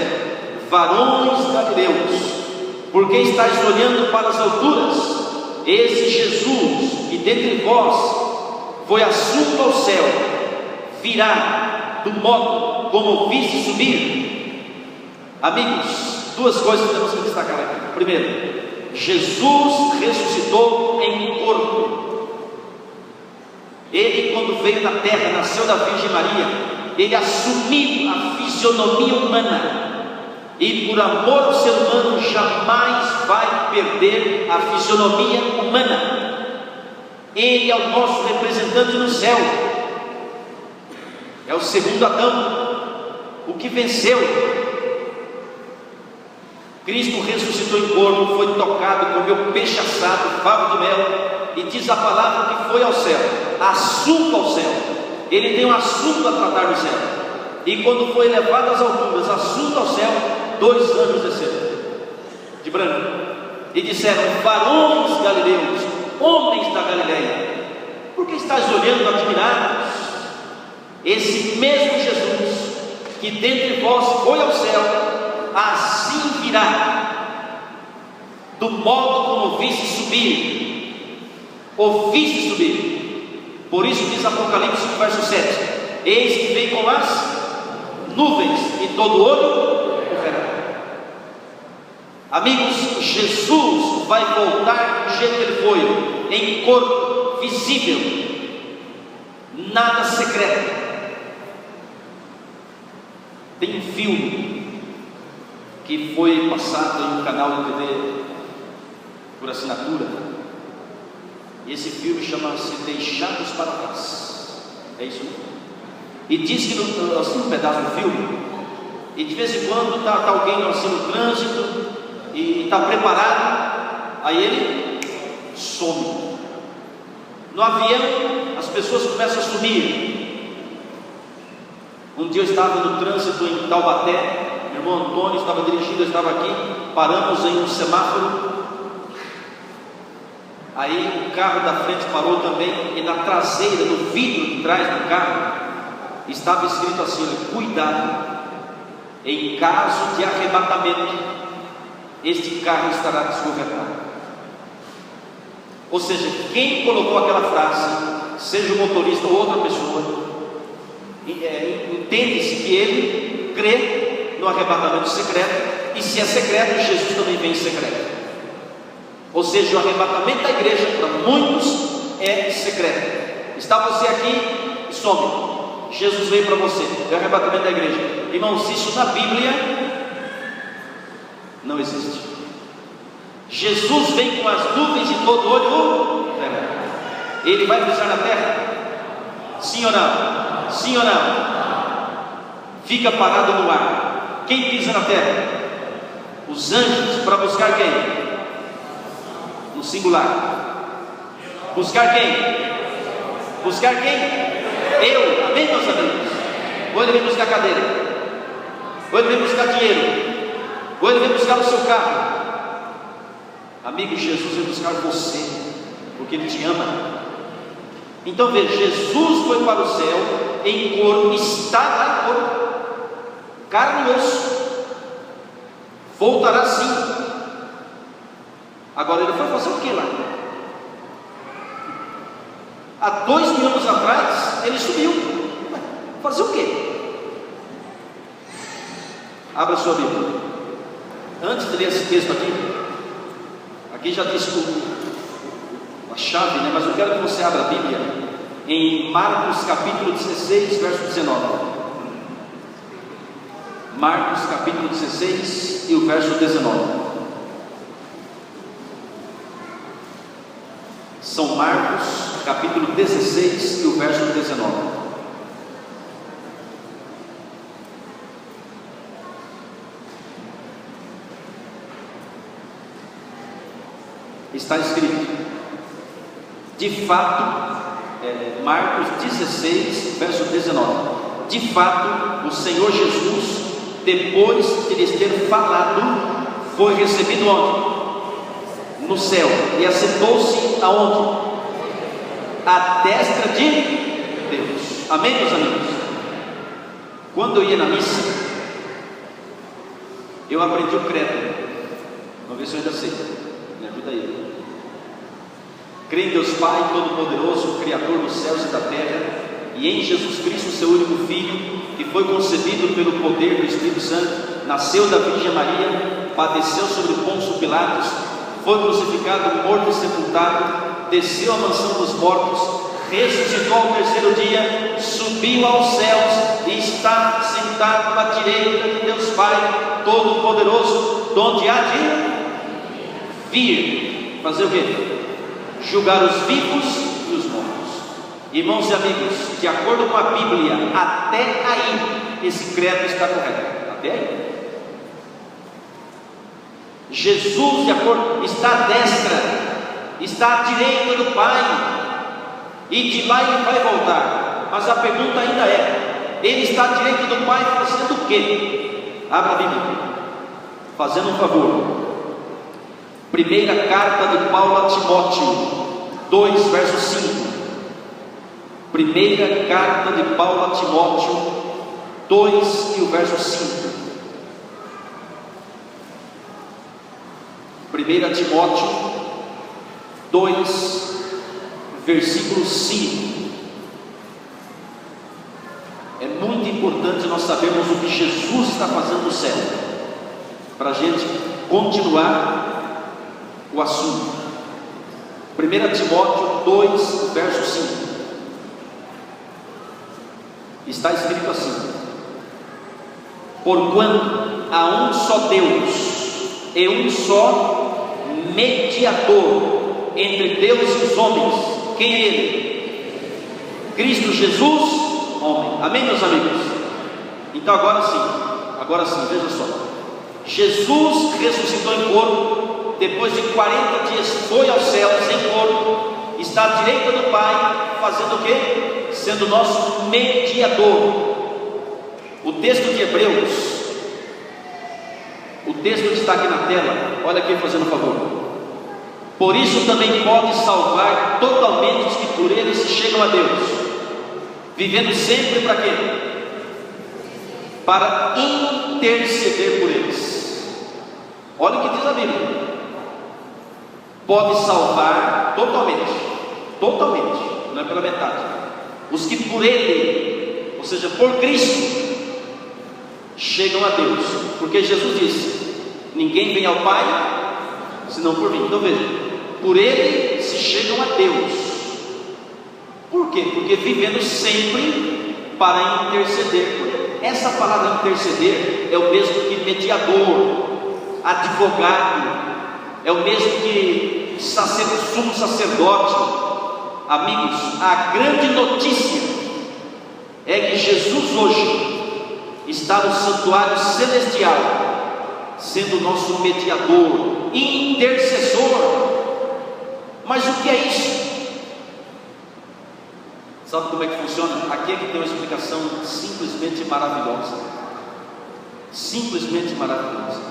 varões galileus, por que estáis olhando para as alturas? Esse Jesus, que dentre vós foi assunto ao céu, virá do modo como viste subir. Amigos, 2 coisas temos que destacar aqui. Primeiro, Jesus ressuscitou em corpo. Ele, quando veio na terra, nasceu da Virgem Maria, ele assumiu a fisionomia humana, e por amor ao ser humano jamais vai perder a fisionomia humana. Ele é o nosso representante no céu, é o segundo Adão, o que venceu. Cristo ressuscitou em corpo, foi tocado, comeu peixe assado, favo de mel, e diz a palavra que foi ao céu, assunto ao céu. Ele tem um assunto a tratar no céu, e quando foi elevado às alturas, assunto ao céu, 2 anjos desceram de branco e disseram: varões galileus, homens da Galileia, por que estáis olhando admirados? Esse mesmo Jesus que dentre vós foi ao céu, assim virá, do modo como viste subir, ou viste subir. Por isso diz Apocalipse, verso 7: eis que vem com as nuvens, e todo olho o verá. Amigos, Jesus vai voltar do jeito que ele foi, em corpo visível, nada secreto. Tem um filme que foi passado em um canal de TV por assinatura, e esse filme chama-se Deixados para Trás. É isso mesmo. E diz que um pedaço do filme, e de vez em quando está alguém assim no trânsito e está preparado, aí ele some. No avião as pessoas começam a sumir. Um dia eu estava no trânsito em Taubaté, meu irmão Antônio estava dirigindo, eu estava aqui, paramos em um semáforo. Aí o carro da frente parou também, e na traseira, no vidro de trás do carro, estava escrito assim: cuidado, em caso de arrebatamento, este carro estará desgovernado. Ou seja, quem colocou aquela frase, seja o motorista ou outra pessoa, entende-se que ele crê no arrebatamento secreto, e se é secreto, Jesus também vem em secreto. Ou seja, o arrebatamento da igreja para muitos é secreto. Está você aqui e some, Jesus veio para você, é o arrebatamento da igreja. Irmãos, isso na Bíblia não existe. Jesus vem com as nuvens e todo olho verá. Ele vai pisar na terra? Sim ou não? Sim ou não? Fica parado no ar. Quem pisa na terra? Os anjos, para buscar quem? No singular. Buscar quem? Buscar quem? Eu, amém, meus amigos? Ou ele vem buscar cadeira, ou ele vem buscar dinheiro, ou ele vem buscar o seu carro. Amigo, Jesus vem buscar você, porque ele te ama. Então veja, Jesus foi para o céu em corpo, está lá em corpo, carne e osso, voltará sim. Agora ele foi fazer o que lá? Há 2000 anos atrás ele subiu, fazer o que? Abra sua Bíblia. Antes de ler esse texto aqui já disse a chave, né? Mas eu quero que você abra a Bíblia em Marcos capítulo 16, verso 19. Marcos capítulo 16 e o verso 19. São Marcos capítulo 16 e o verso 19. Está escrito, de fato, Marcos 16, verso 19. De fato, o Senhor Jesus, depois de lhes ter falado, foi recebido onde? No céu, e assentou-se aonde? À destra de Deus. Amém, meus amigos? Quando eu ia na missa, eu aprendi o credo. Vamos ver se eu ainda sei. Me ajuda aí. Creio em Deus Pai Todo-Poderoso, Criador dos céus e da terra, e em Jesus Cristo, seu único Filho, que foi concebido pelo poder do Espírito Santo, nasceu da Virgem Maria, padeceu sobre Pôncio Pilatos, foi crucificado, morto e sepultado, desceu à mansão dos mortos, ressuscitou ao terceiro dia, subiu aos céus e está sentado à direita de Deus Pai Todo-Poderoso, donde há de vir fazer o quê? Julgar os vivos e os mortos. Irmãos e amigos, de acordo com a Bíblia, até aí esse credo está correto. Até aí. Jesus, de acordo, está à destra, está à direita do Pai, e de lá ele vai voltar. Mas a pergunta ainda é: ele está à direita do Pai fazendo o quê? Abra a Bíblia, fazendo um favor. Primeira carta de Paulo a Timóteo 2, verso 5. Primeira carta de Paulo a Timóteo 2 e o verso 5. 1 Timóteo 2, versículo 5. É muito importante nós sabermos o que Jesus está fazendo no céu, para a gente continuar o assunto. 1 Timóteo 2, verso 5. Está escrito assim: porquanto há um só Deus e um só mediador entre Deus e os homens. Quem é Ele? Cristo Jesus, homem. Amém, meus amigos? Então agora sim, veja só. Jesus ressuscitou em corpo, depois de 40 dias foi aos céus em corpo, está à direita do Pai, fazendo o quê? Sendo nosso mediador. O texto de Hebreus, o texto que está aqui na tela, olha aqui fazendo um favor. Por isso também pode salvar totalmente os que por ele se chegam a Deus, vivendo sempre para quê? Para interceder por eles. Olha o que diz a Bíblia. Pode salvar totalmente, não é pela metade, os que por ele, ou seja, por Cristo, chegam a Deus, porque Jesus disse: ninguém vem ao Pai senão por mim. Então veja, por ele se chegam a Deus. Por quê? Porque vivendo sempre para interceder por ele. Essa palavra interceder é o mesmo que mediador, advogado, é o mesmo que sumo sacerdote. Amigos, a grande notícia é que Jesus hoje está no santuário celestial, sendo nosso mediador, intercessor. Mas o que é isso? Sabe como é que funciona? Aqui é que tem uma explicação simplesmente maravilhosa. Simplesmente maravilhosa.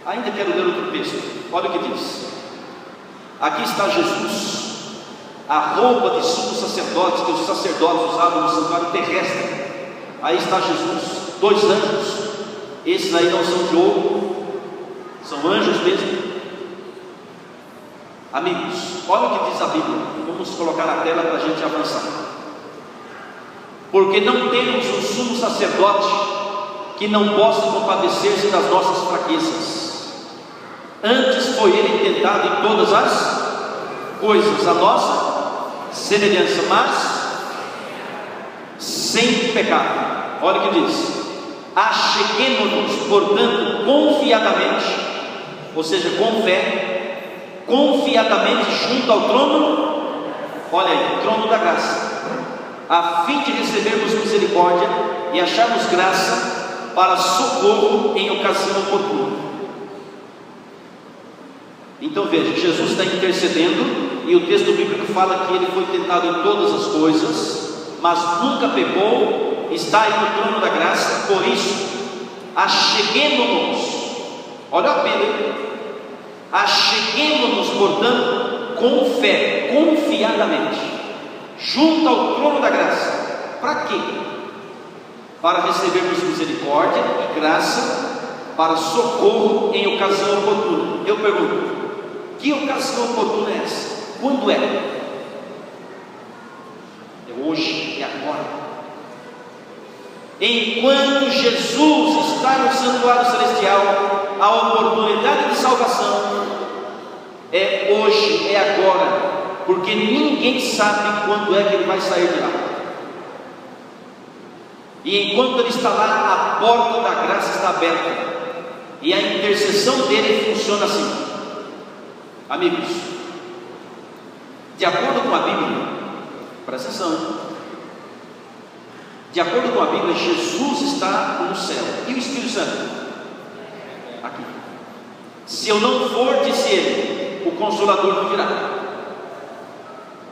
Ainda quero ler outro texto. Olha o que diz. Aqui está Jesus a roupa de sumo sacerdote que os sacerdotes usavam no santuário terrestre. Aí está Jesus, 2 anjos. Esses aí não são de ouro, são anjos mesmo. Amigos, olha o que diz a Bíblia. Vamos colocar na tela para a gente avançar. Porque não temos um sumo sacerdote que não possa compadecer-se das nossas fraquezas. Antes foi ele tentado em todas as coisas, a nossa semelhança, mas sem pecado. Olha o que diz: acheguemo-nos, portanto, confiadamente, ou seja, com fé, confiadamente junto ao trono, olha aí, o trono da graça, a fim de recebermos misericórdia e acharmos graça para socorro em ocasião oportuna. Então veja, Jesus está intercedendo, e o texto bíblico fala que ele foi tentado em todas as coisas, mas nunca pecou, está aí no trono da graça. Por isso, acheguemo-nos, olha a Bíblia, acheguemo-nos, portanto, com fé, confiadamente, junto ao trono da graça. Para quê? Para recebermos misericórdia e graça para socorro em ocasião oportuna. Eu pergunto, que ocasião oportuna é essa? Quando é? É hoje, é agora. Enquanto Jesus está no santuário celestial, a oportunidade de salvação é hoje, é agora, porque ninguém sabe quando é que ele vai sair de lá. E enquanto ele está lá, a porta da graça está aberta, e a intercessão dele funciona assim. Amigos, de acordo com a Bíblia, presta atenção, de acordo com a Bíblia, Jesus está no céu, e o Espírito Santo? Aqui. Se eu não for, disse ele, o Consolador não virá.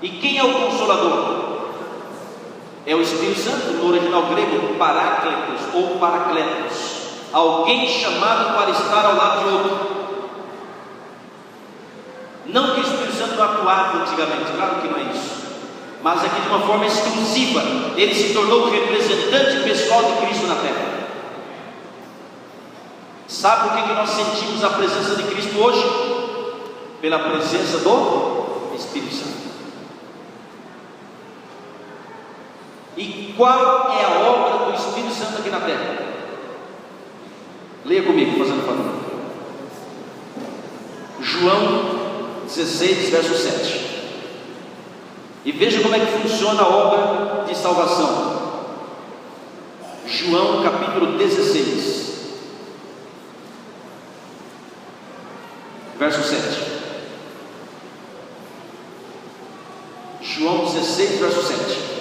E quem é o Consolador? É o Espírito Santo, no original grego, Paráclitos ou Paracletos, alguém chamado para estar ao lado de outro. Não que o Espírito Santo não atuava antigamente, claro que não é isso, mas aqui de uma forma exclusiva, ele se tornou o representante pessoal de Cristo na terra. Sabe por que nós sentimos a presença de Cristo hoje? Pela presença do Espírito Santo. E qual é a obra do Espírito Santo aqui na terra? Leia comigo, fazendo favor. João 16, verso 7. E veja como é que funciona a obra de salvação. João capítulo 16, verso 7. João 16, verso 7.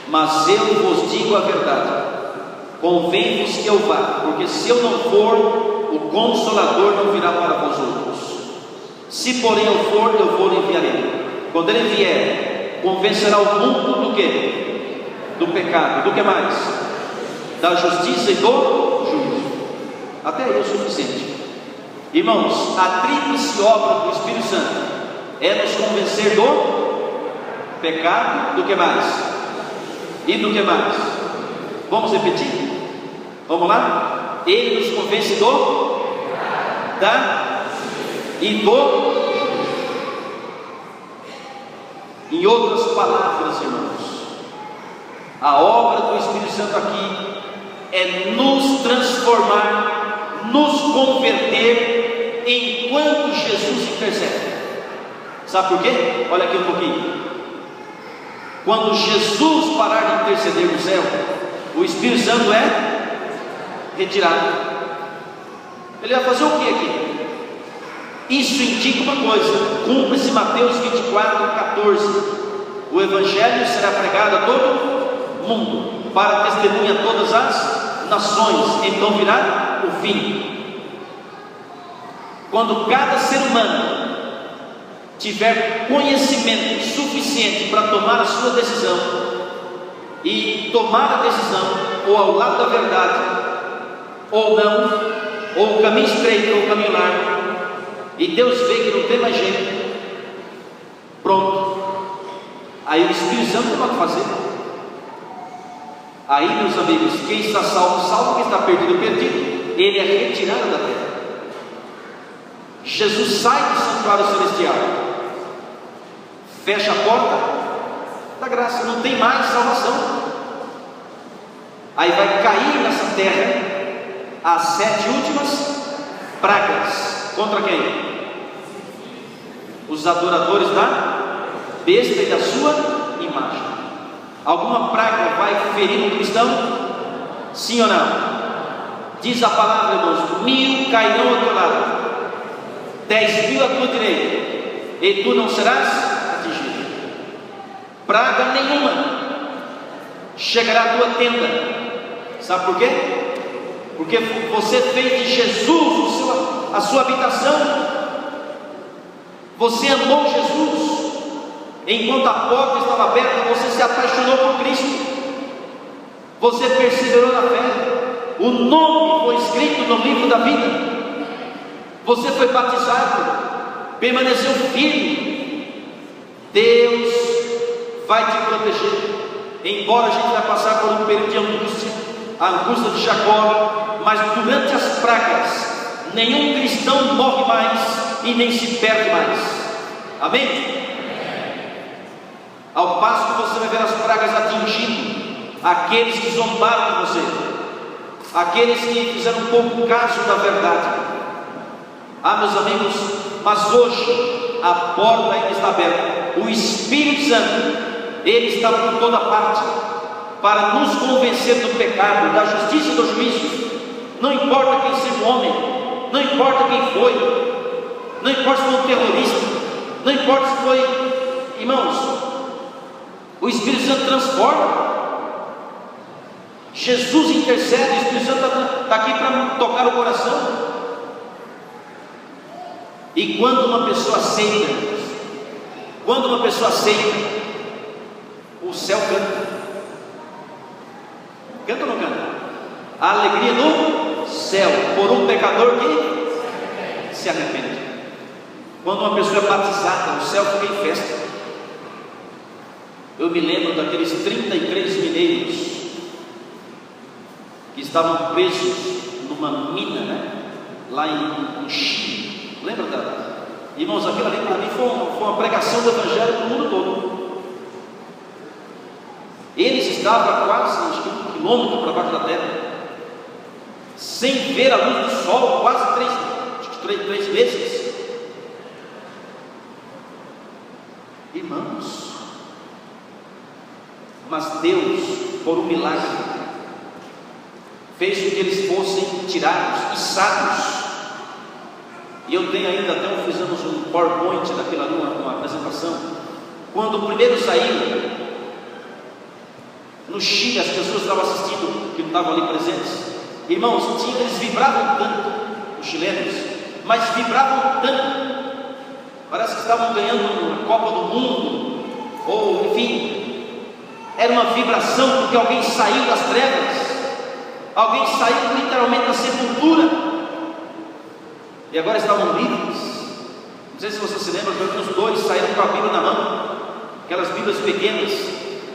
Mas eu vos digo a verdade, convém-vos que eu vá, porque se eu não for, o Consolador não virá para vós outros. Se porém eu for, eu vou enviar ele. Quando ele vier, convencerá o mundo do que? Do pecado. Do que mais? Da justiça e do juízo. Até aí é o suficiente. Irmãos, a tríplice obra do Espírito Santo é nos convencer do pecado. Do que mais? E do que mais? Vamos repetir? Vamos lá? Ele nos convence do e do. Em outras palavras, irmãos, a obra do Espírito Santo aqui é nos transformar, nos converter enquanto Jesus intercede. Sabe por quê? Olha aqui um pouquinho. Quando Jesus parar de interceder no céu, o Espírito Santo é retirado. Ele vai fazer o que aqui? Isso indica uma coisa: cumpre-se Mateus 24, 14. O Evangelho será pregado a todo mundo, para testemunha a todas as nações, então virá o fim. Quando cada ser humano tiver conhecimento suficiente para tomar a sua decisão, e tomar a decisão ou ao lado da verdade, ou não, ou o caminho estreito ou o caminho largo, e Deus vê que não tem mais jeito, pronto, Aí o Espírito Santo tem o que fazer. Aí, meus amigos, quem está salvo, salvo, quem está perdido, perdido. Ele é retirado da terra. Jesus sai do santuário celestial, fecha a porta da graça, não tem mais salvação. Aí vai cair nessa terra as 7 últimas pragas. Contra quem? Os adoradores da besta e da sua imagem. Alguma praga vai ferir um cristão? Sim ou não? Diz a palavra, irmãos: 1000 cairão ao teu lado, 10.000 à tua direita, e tu não serás atingido. Praga nenhuma chegará à tua tenda. Sabe por quê? Porque você fez de Jesus a sua habitação. Você amou Jesus. Enquanto a porta estava aberta, você se apaixonou por Cristo. Você perseverou na fé. O nome foi escrito no livro da vida. Você foi batizado, permaneceu firme. Deus vai te proteger. Embora a gente vai passar por um período de angústia, a angústia de Jacó, mas durante as pragas, nenhum cristão morre mais e nem se perde mais. Amém? Ao passo que você vai ver as pragas atingindo aqueles que zombaram de você, aqueles que fizeram um pouco caso da verdade. Ah, meus amigos, mas hoje a porta ainda está aberta. O Espírito Santo, Ele está por toda parte para nos convencer do pecado, da justiça e do juízo. Não importa quem seja o homem, não importa quem foi, não importa se foi um terrorista, não importa se foi, irmãos, o Espírito Santo transforma. Jesus intercede, o Espírito Santo está aqui para tocar o coração. E quando uma pessoa aceita, o céu canta. Canta ou não canta? A alegria no céu por um pecador que se arrepende. Quando uma pessoa é batizada, o céu fica em festa. Eu me lembro daqueles 33 mineiros que estavam presos numa mina, né? Lá em Chile. Lembra dela? Irmãos, aquilo ali para mim foi uma pregação do Evangelho no mundo todo. Eles estavam a quase 1 quilômetro para baixo da terra, sem ver a luz do sol, quase 3 meses. Irmãos, mas Deus, por um milagre, fez com que eles fossem tirados, içados. E eu tenho ainda, até fizemos um PowerPoint daquilo ali, uma apresentação. Quando o primeiro saiu, no Chile, as pessoas estavam assistindo, que não estavam ali presentes. Irmãos, eles vibravam tanto, os chilenos, mas vibravam tanto, parece que estavam ganhando a Copa do Mundo, ou enfim, era uma vibração, porque alguém saiu das trevas, alguém saiu literalmente da sepultura, e agora estavam livres. Não sei se você se lembra, pelo menos 2 saíram com a Bíblia na mão, aquelas Bíblias pequenas,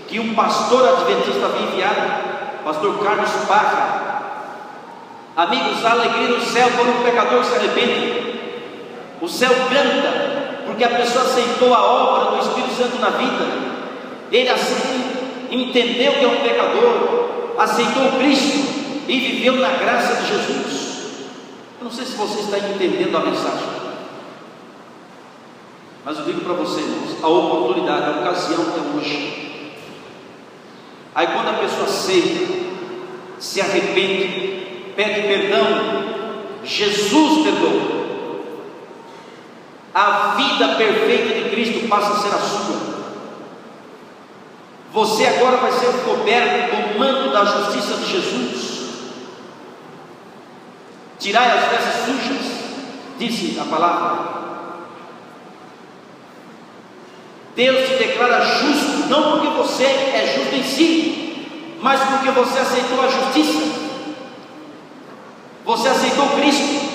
que um pastor adventista havia enviado, pastor Carlos Parra. Amigos, a alegria no céu por um pecador que se arrepende. O céu canta, porque a pessoa aceitou a obra do Espírito Santo na vida. Ele entendeu que é um pecador, aceitou Cristo e viveu na graça de Jesus. Eu não sei se você está entendendo a mensagem, mas eu digo para você, irmãos, a oportunidade, a ocasião é hoje. Aí quando a pessoa aceita, se arrepende, pede perdão, Jesus perdoa. A vida perfeita de Cristo passa a ser a sua. Você agora vai ser coberto com o manto da justiça de Jesus. Tirai as vestes sujas, disse a palavra. Deus te declara justo, não porque você é justo em si, mas porque você aceitou a justiça. Você aceitou Cristo.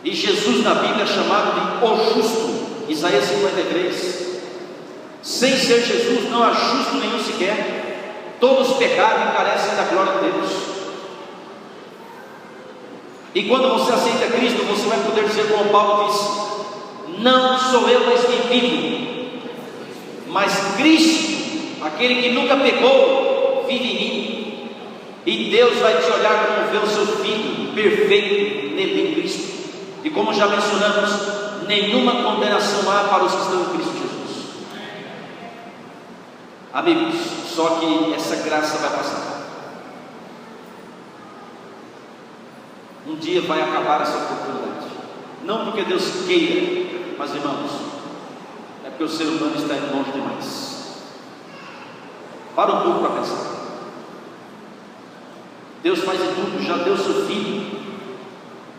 E Jesus na Bíblia é chamado de o justo. Isaías 53. Sem ser Jesus não há justo nenhum sequer. Todos pecaram e carecem da glória de Deus. E quando você aceita Cristo, você vai poder dizer como Paulo disse: não sou eu mais quem vive, mas Cristo, aquele que nunca pecou, vive em mim. E Deus vai te olhar como vê o seu Filho perfeito nele, em Cristo. E como já mencionamos, nenhuma condenação há para os que estão em Cristo Jesus. Amigos, só que essa graça vai passar. Um dia vai acabar essa oportunidade. Não porque Deus queira, mas irmãos, é porque o ser humano está indo longe demais. Para um pouco para pensar. Deus faz de tudo, já deu seu Filho.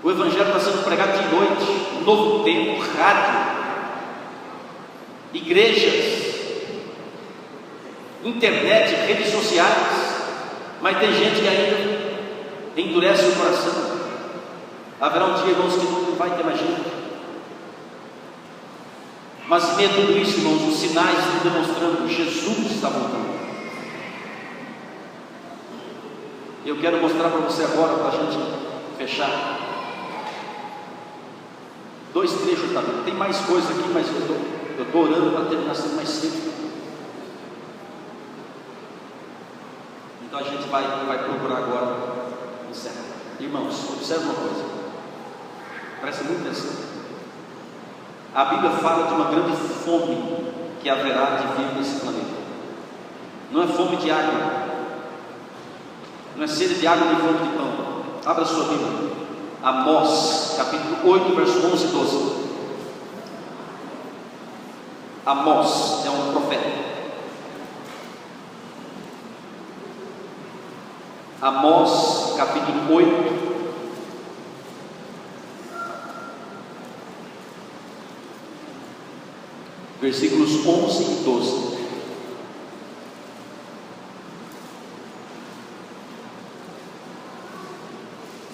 O Evangelho está sendo pregado de noite, novo tempo, rádio, igrejas, internet, redes sociais, mas tem gente que ainda endurece o coração. Haverá um dia, irmãos, que não vai ter mais jeito. Mas em meio a tudo isso, irmãos, os sinais estão demonstrando que Jesus está voltando. Eu quero mostrar para você agora, para a gente fechar, dois trechos da Bíblia. Tem mais coisa aqui, mas eu estou orando para terminar sendo mais cedo. Então a gente vai procurar agora encerrar. Irmãos, observe uma coisa, presta muita atenção. A Bíblia fala de uma grande fome que haverá de vir nesse planeta. Não é fome de água, não é sede de água nem fome de pão. Abra sua Bíblia, Amós, capítulo 8, verso 11 e 12. Amós é um profeta. Amós, capítulo 8, versículos 11 e 12.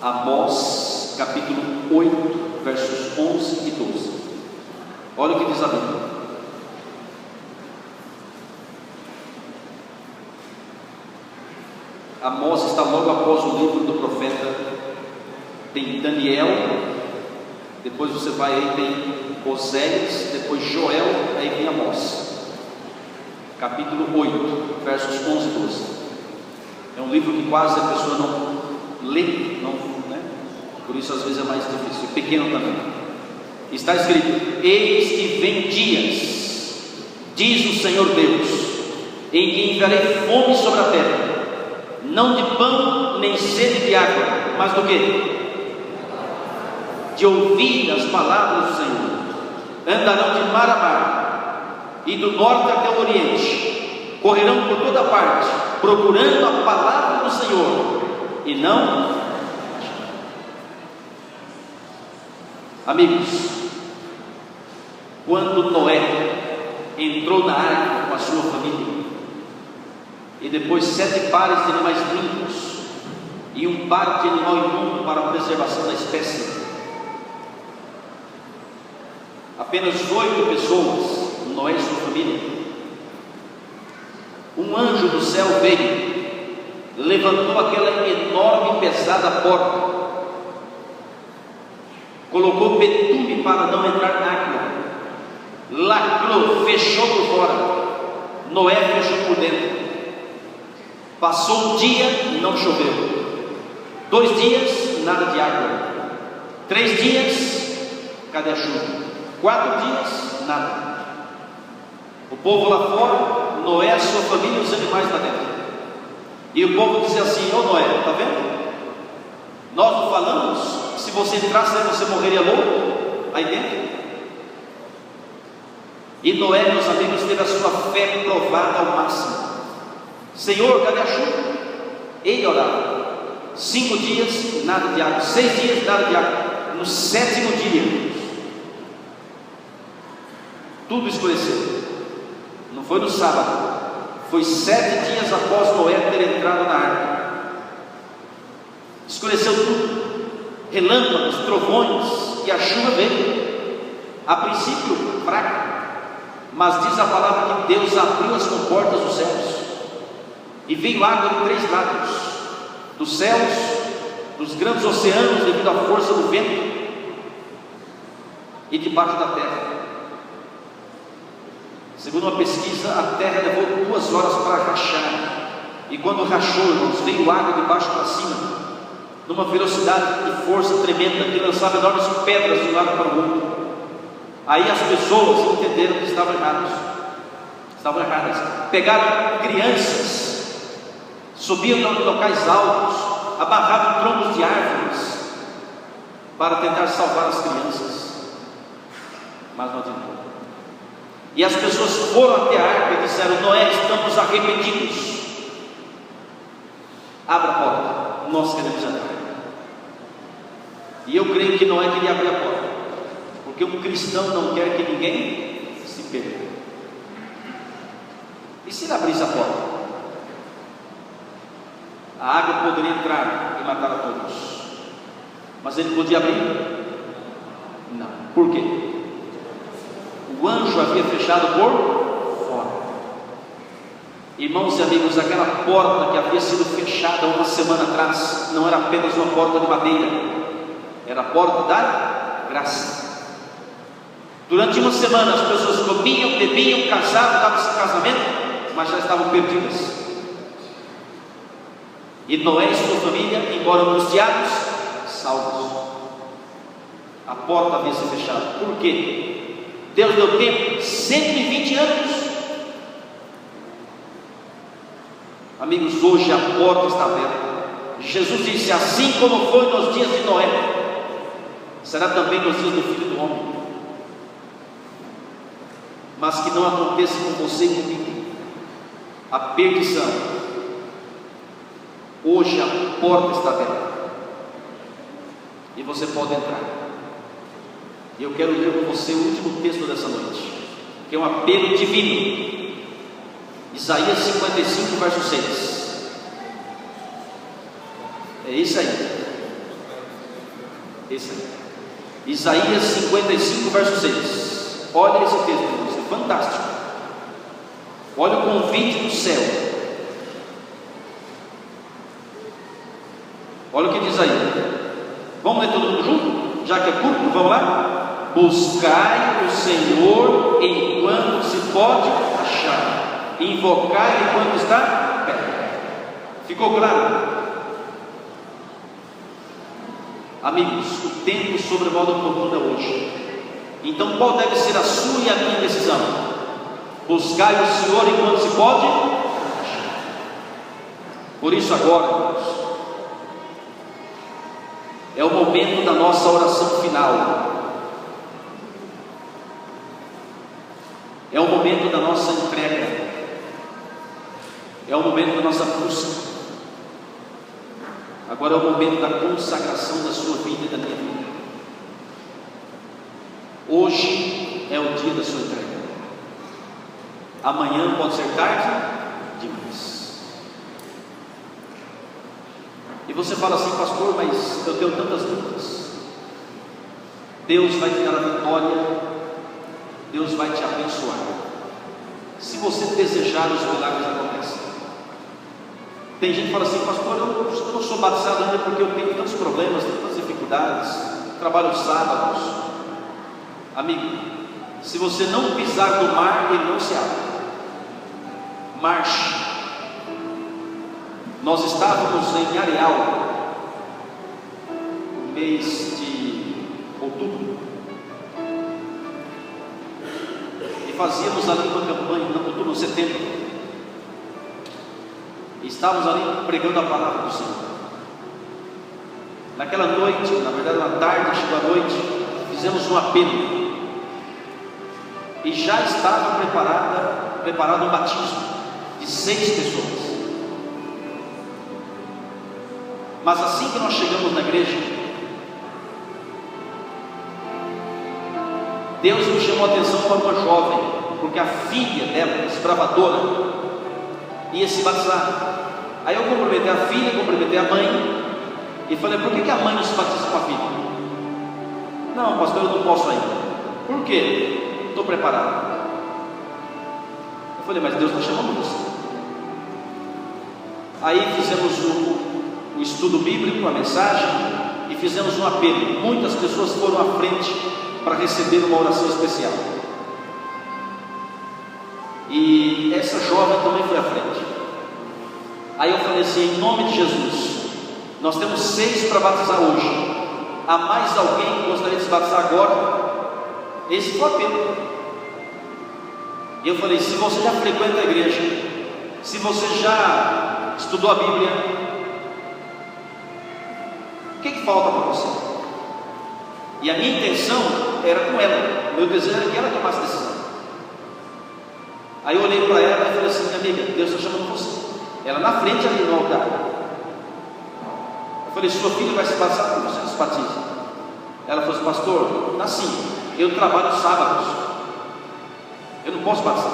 Amós, capítulo 8, versos 11 e 12. Olha o que diz a Bíblia. Amós está logo após o livro do profeta. Tem Daniel, depois você vai aí, tem Oséias, depois Joel, aí vem Amós. Capítulo 8, versos 11 e 12. É um livro que quase a pessoa não lê, né? Por isso às vezes é mais difícil, pequeno também. Está escrito: eis que vem dias, diz o Senhor Deus, em que enviarei fome sobre a terra, não de pão nem sede de água, mas do que? De ouvir as palavras do Senhor. Andarão de mar a mar, e do norte até o oriente, correrão por toda parte, procurando a palavra do Senhor, e não. Amigos, quando Noé entrou na arca com a sua família, e depois 7 pares de animais limpos e um par de animal imundo para a preservação da espécie, apenas 8 pessoas, Noé e sua família, um anjo do céu veio, levantou aquela enorme e pesada porta, colocou betume para não entrar água, lacrou, fechou por fora, Noé fechou por dentro. Passou um dia, não choveu. 2 dias, nada de água. 3 dias, cadê a chuva? 4 dias, nada. O povo lá fora, Noé, a sua família e os animais lá dentro. E o povo dizia assim: ô Noé, está vendo? Nós não falamos, se você entrasse aí você morreria louco aí dentro. E Noé, meus amigos, teve a sua fé provada ao máximo. Senhor, cadê a chuva? Ele orava. 5 dias, nada de água. 6 dias, nada de água. No 7º dia, tudo escureceu. Não foi no sábado, foi 7 dias após Noé ter entrado na arca. Escureceu tudo, relâmpagos, trovões, e a chuva veio. A princípio fraca, Mas diz a palavra que Deus abriu as comportas dos céus, e veio água de 3 lados, dos céus, dos grandes oceanos, devido à força do vento, e debaixo da terra. Segundo uma pesquisa, a terra levou 2 horas para rachar, e quando rachou, irmãos, veio água de baixo para cima, numa velocidade e força tremenda, que lançava enormes pedras de um lado para o outro. Aí as pessoas entenderam que estavam erradas, pegaram crianças, subiam em locais altos, amarravam troncos de árvores, para tentar salvar as crianças, mas não adiantou. E as pessoas foram até a arca e disseram: Noé, estamos arrependidos, abra a porta, nós queremos entrar. E eu creio que Noé queria abrir a porta, porque um cristão não quer que ninguém se perca. E se ele abrisse a porta, a água poderia entrar e matar a todos, mas ele podia abrir? Não. Por quê? O anjo havia fechado por fora. Irmãos e amigos, aquela porta que havia sido fechada uma semana atrás não era apenas uma porta de madeira, era a porta da graça. Durante uma semana as pessoas comiam, bebiam, casavam, davam-se casamento, mas já estavam perdidas. E Noé e sua família, embora angustiados, salvos. A porta havia se fechado. Por quê? Deus deu tempo, 120 anos. Amigos, hoje a porta está aberta. Jesus disse: assim como foi nos dias de Noé, será também nos dias do Filho do Homem. Mas que não aconteça com você e comigo a perdição. Hoje a porta está aberta e você pode entrar. E eu quero ler com você o último texto dessa noite, que é um apelo divino. Isaías 55, verso 6. É isso aí. Esse aí. Isaías 55, verso 6. Olha esse texto, irmãos, é fantástico. Olha o convite do céu. Olha o que diz aí. Vamos ler todo mundo junto? Já que é curto, vamos lá? Buscai o Senhor enquanto se pode achar, invocai enquanto está perto. Ficou claro? Amigos, o tempo sobremodo oportuno é hoje. Então qual deve ser a sua e a minha decisão? Buscai o Senhor enquanto se pode achar. Por isso agora, irmãos, é o momento da nossa oração final. É o momento da nossa entrega. É o momento da nossa busca. Agora é o momento da consagração da sua vida e da minha vida. Hoje é o dia da sua entrega. Amanhã pode ser tarde demais. E você fala assim: pastor, mas eu tenho tantas dúvidas. Deus vai te dar a vitória, Deus vai te abençoar. Se você desejar, os milagres acontecem. Tem gente que fala assim: pastor, eu não sou batizado ainda porque eu tenho tantos problemas, tantas dificuldades, trabalho sábados. Amigo, se você não pisar no mar, ele não se abre. Marche. Nós estávamos em Areal no mês de outubro e fazíamos ali uma campanha, outubro, setembro, e estávamos ali pregando a palavra do Senhor. Naquela noite, na verdade na tarde, chegou a noite, fizemos um apelo e já estava preparado um batismo de 6 pessoas. Mas assim que nós chegamos na igreja, Deus nos chamou a atenção para uma jovem, porque a filha dela, esbravadora, ia se batizar. Aí eu cumprimentei a filha, cumprimentei a mãe e falei: por que a mãe não se batiza com a filha? Não, pastor, eu não posso ainda. Por quê? Estou preparado. falei, mas Deus está chamando você. Aí fizemos um estudo bíblico, uma mensagem, e fizemos um apelo. Muitas pessoas foram à frente para receber uma oração especial. E essa jovem também foi à frente. Aí eu falei assim, em nome de Jesus, nós temos 6 para batizar hoje. Há mais alguém que gostaria de se batizar agora? Esse foi o apelo. E eu falei, se você já frequenta a igreja, se você já estudou a Bíblia, o que falta para você? E a minha intenção era com ela, meu desejo era que ela tomasse decisão. Aí eu olhei para ela e falei assim, minha amiga, Deus está chamando você. Ela na frente ali no altar. Eu falei, sua filha vai se batizar, como você se batiza? Ela falou assim, pastor, assim, eu trabalho sábados, eu não posso batizar.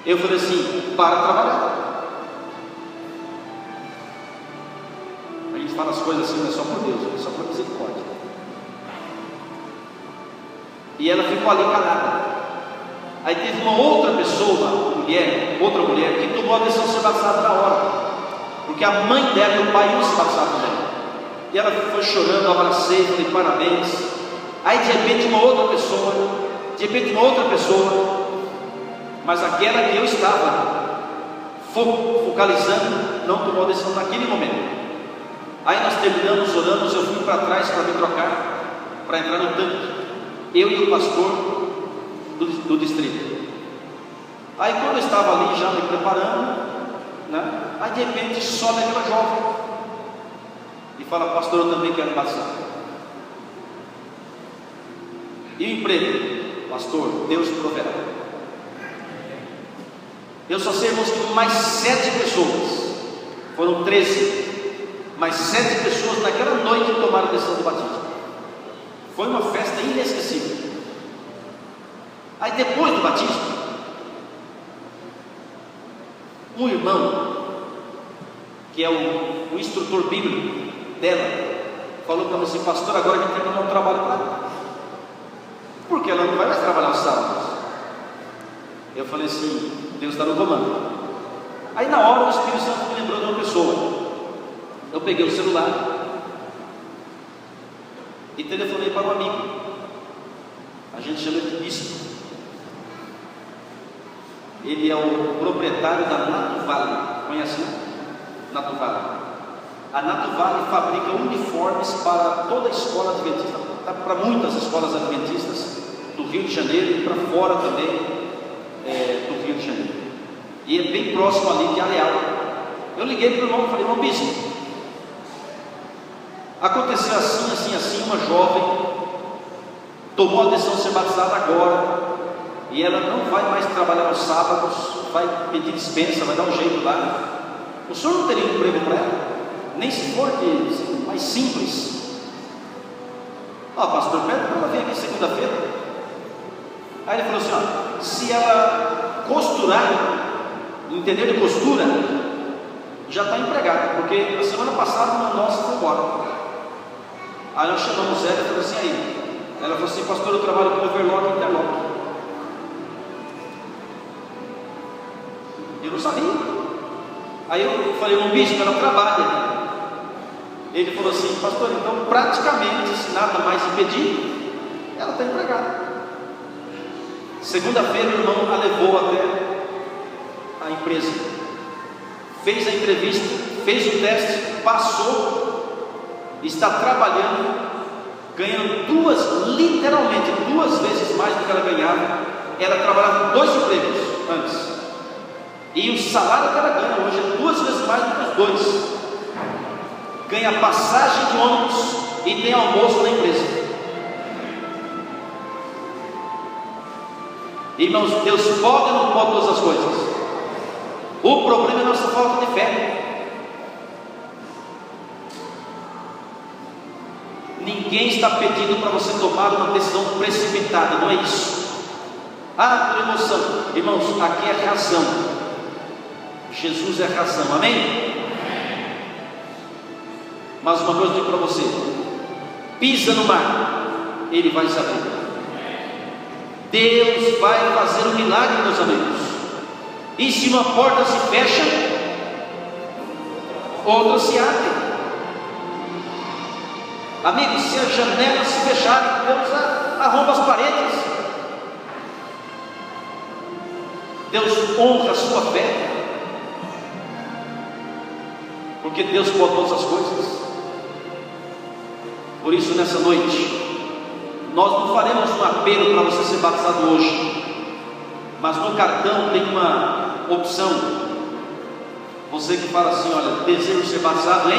Eu falei assim, para trabalhar. A gente fala as coisas assim, não é só por Deus, é só por misericórdia. E ela ficou ali calada. Aí teve uma outra pessoa, outra mulher, que tomou a decisão de ser batizada na hora, porque a mãe dela e o pai iam se batizar com ela. E ela foi chorando, eu abracei, falei parabéns. Aí de repente uma outra pessoa, mas aquela que eu estava focalizando, não tomou a decisão naquele momento. Aí nós terminamos, oramos, eu fui para trás para me trocar, para entrar no tanque, eu e o pastor do distrito. Aí quando eu estava ali já me preparando, né? Aí de repente sobe aquela jovem e fala, pastor, eu também quero batizar. E o emprego? Pastor, Deus proverá. Eu só sei, irmãos, que mais 7 pessoas, foram 13, mais 7 pessoas naquela noite tomaram a decisão do batismo. Foi uma festa inesquecível. Aí depois do batismo, um irmão, que é o instrutor bíblico dela, falou para ela assim, pastor, agora a gente tem que dar um trabalho para ela, porque ela não vai mais trabalhar os sábados. Eu falei assim, Deus está no comando. Aí na hora o Espírito Santo me lembrou de uma pessoa. Eu peguei o celular e telefonei para um amigo, a gente chama de bispo. Ele é o proprietário da Nato Vale, conhece? Nato Vale. A Nato Vale fabrica uniformes para toda a escola adventista, para muitas escolas adventistas do Rio de Janeiro e para fora também do Rio de Janeiro. E é bem próximo ali de Areal. Eu liguei para o irmão e falei, irmão bispo, aconteceu assim, uma jovem tomou a decisão de ser batizada agora, e ela não vai mais trabalhar aos sábados, vai pedir dispensa, vai dar um jeito lá. O senhor não teria um emprego para ela? Nem se for de mais simples. Pastor, pede para ela vir aqui segunda-feira. Aí ele falou assim, se ela costurar, entender de costura, já está empregada, porque a semana passada uma nossa foi embora. Aí nós chamamos ela e falou assim, aí. Ela falou assim, pastor, eu trabalho com overlock e interlock. Eu não sabia. Aí eu falei, um bispo, ela trabalha. Ele falou assim, pastor, então praticamente, se nada mais impedir, ela está empregada. Segunda-feira o irmão a levou até a empresa, fez a entrevista, fez o teste, passou, está trabalhando, ganhando literalmente duas vezes mais do que ela ganhava. Ela trabalhava em 2 empregos antes, e o salário que ela ganha hoje é 2 vezes mais do que os 2. Ganha passagem de ônibus e tem almoço na empresa. Irmãos, Deus pode ou não pode todas as coisas? O problema é a nossa falta de fé. Ninguém está pedindo para você tomar uma decisão precipitada, não é isso. Por emoção. Irmãos, aqui é razão. Jesus é razão, amém? Mas uma coisa eu digo para você: pisa no mar, ele vai saber. Deus vai fazer um milagre, meus amigos. E se uma porta se fecha, outra se abre. Amigos, se as janelas se fecharem, Deus arromba as paredes. Deus honra a sua fé, porque Deus pode todas as coisas. Por isso, nessa noite, nós não faremos um apelo para você ser batizado hoje, mas no cartão tem uma opção. Você que fala assim: olha, desejo ser batizado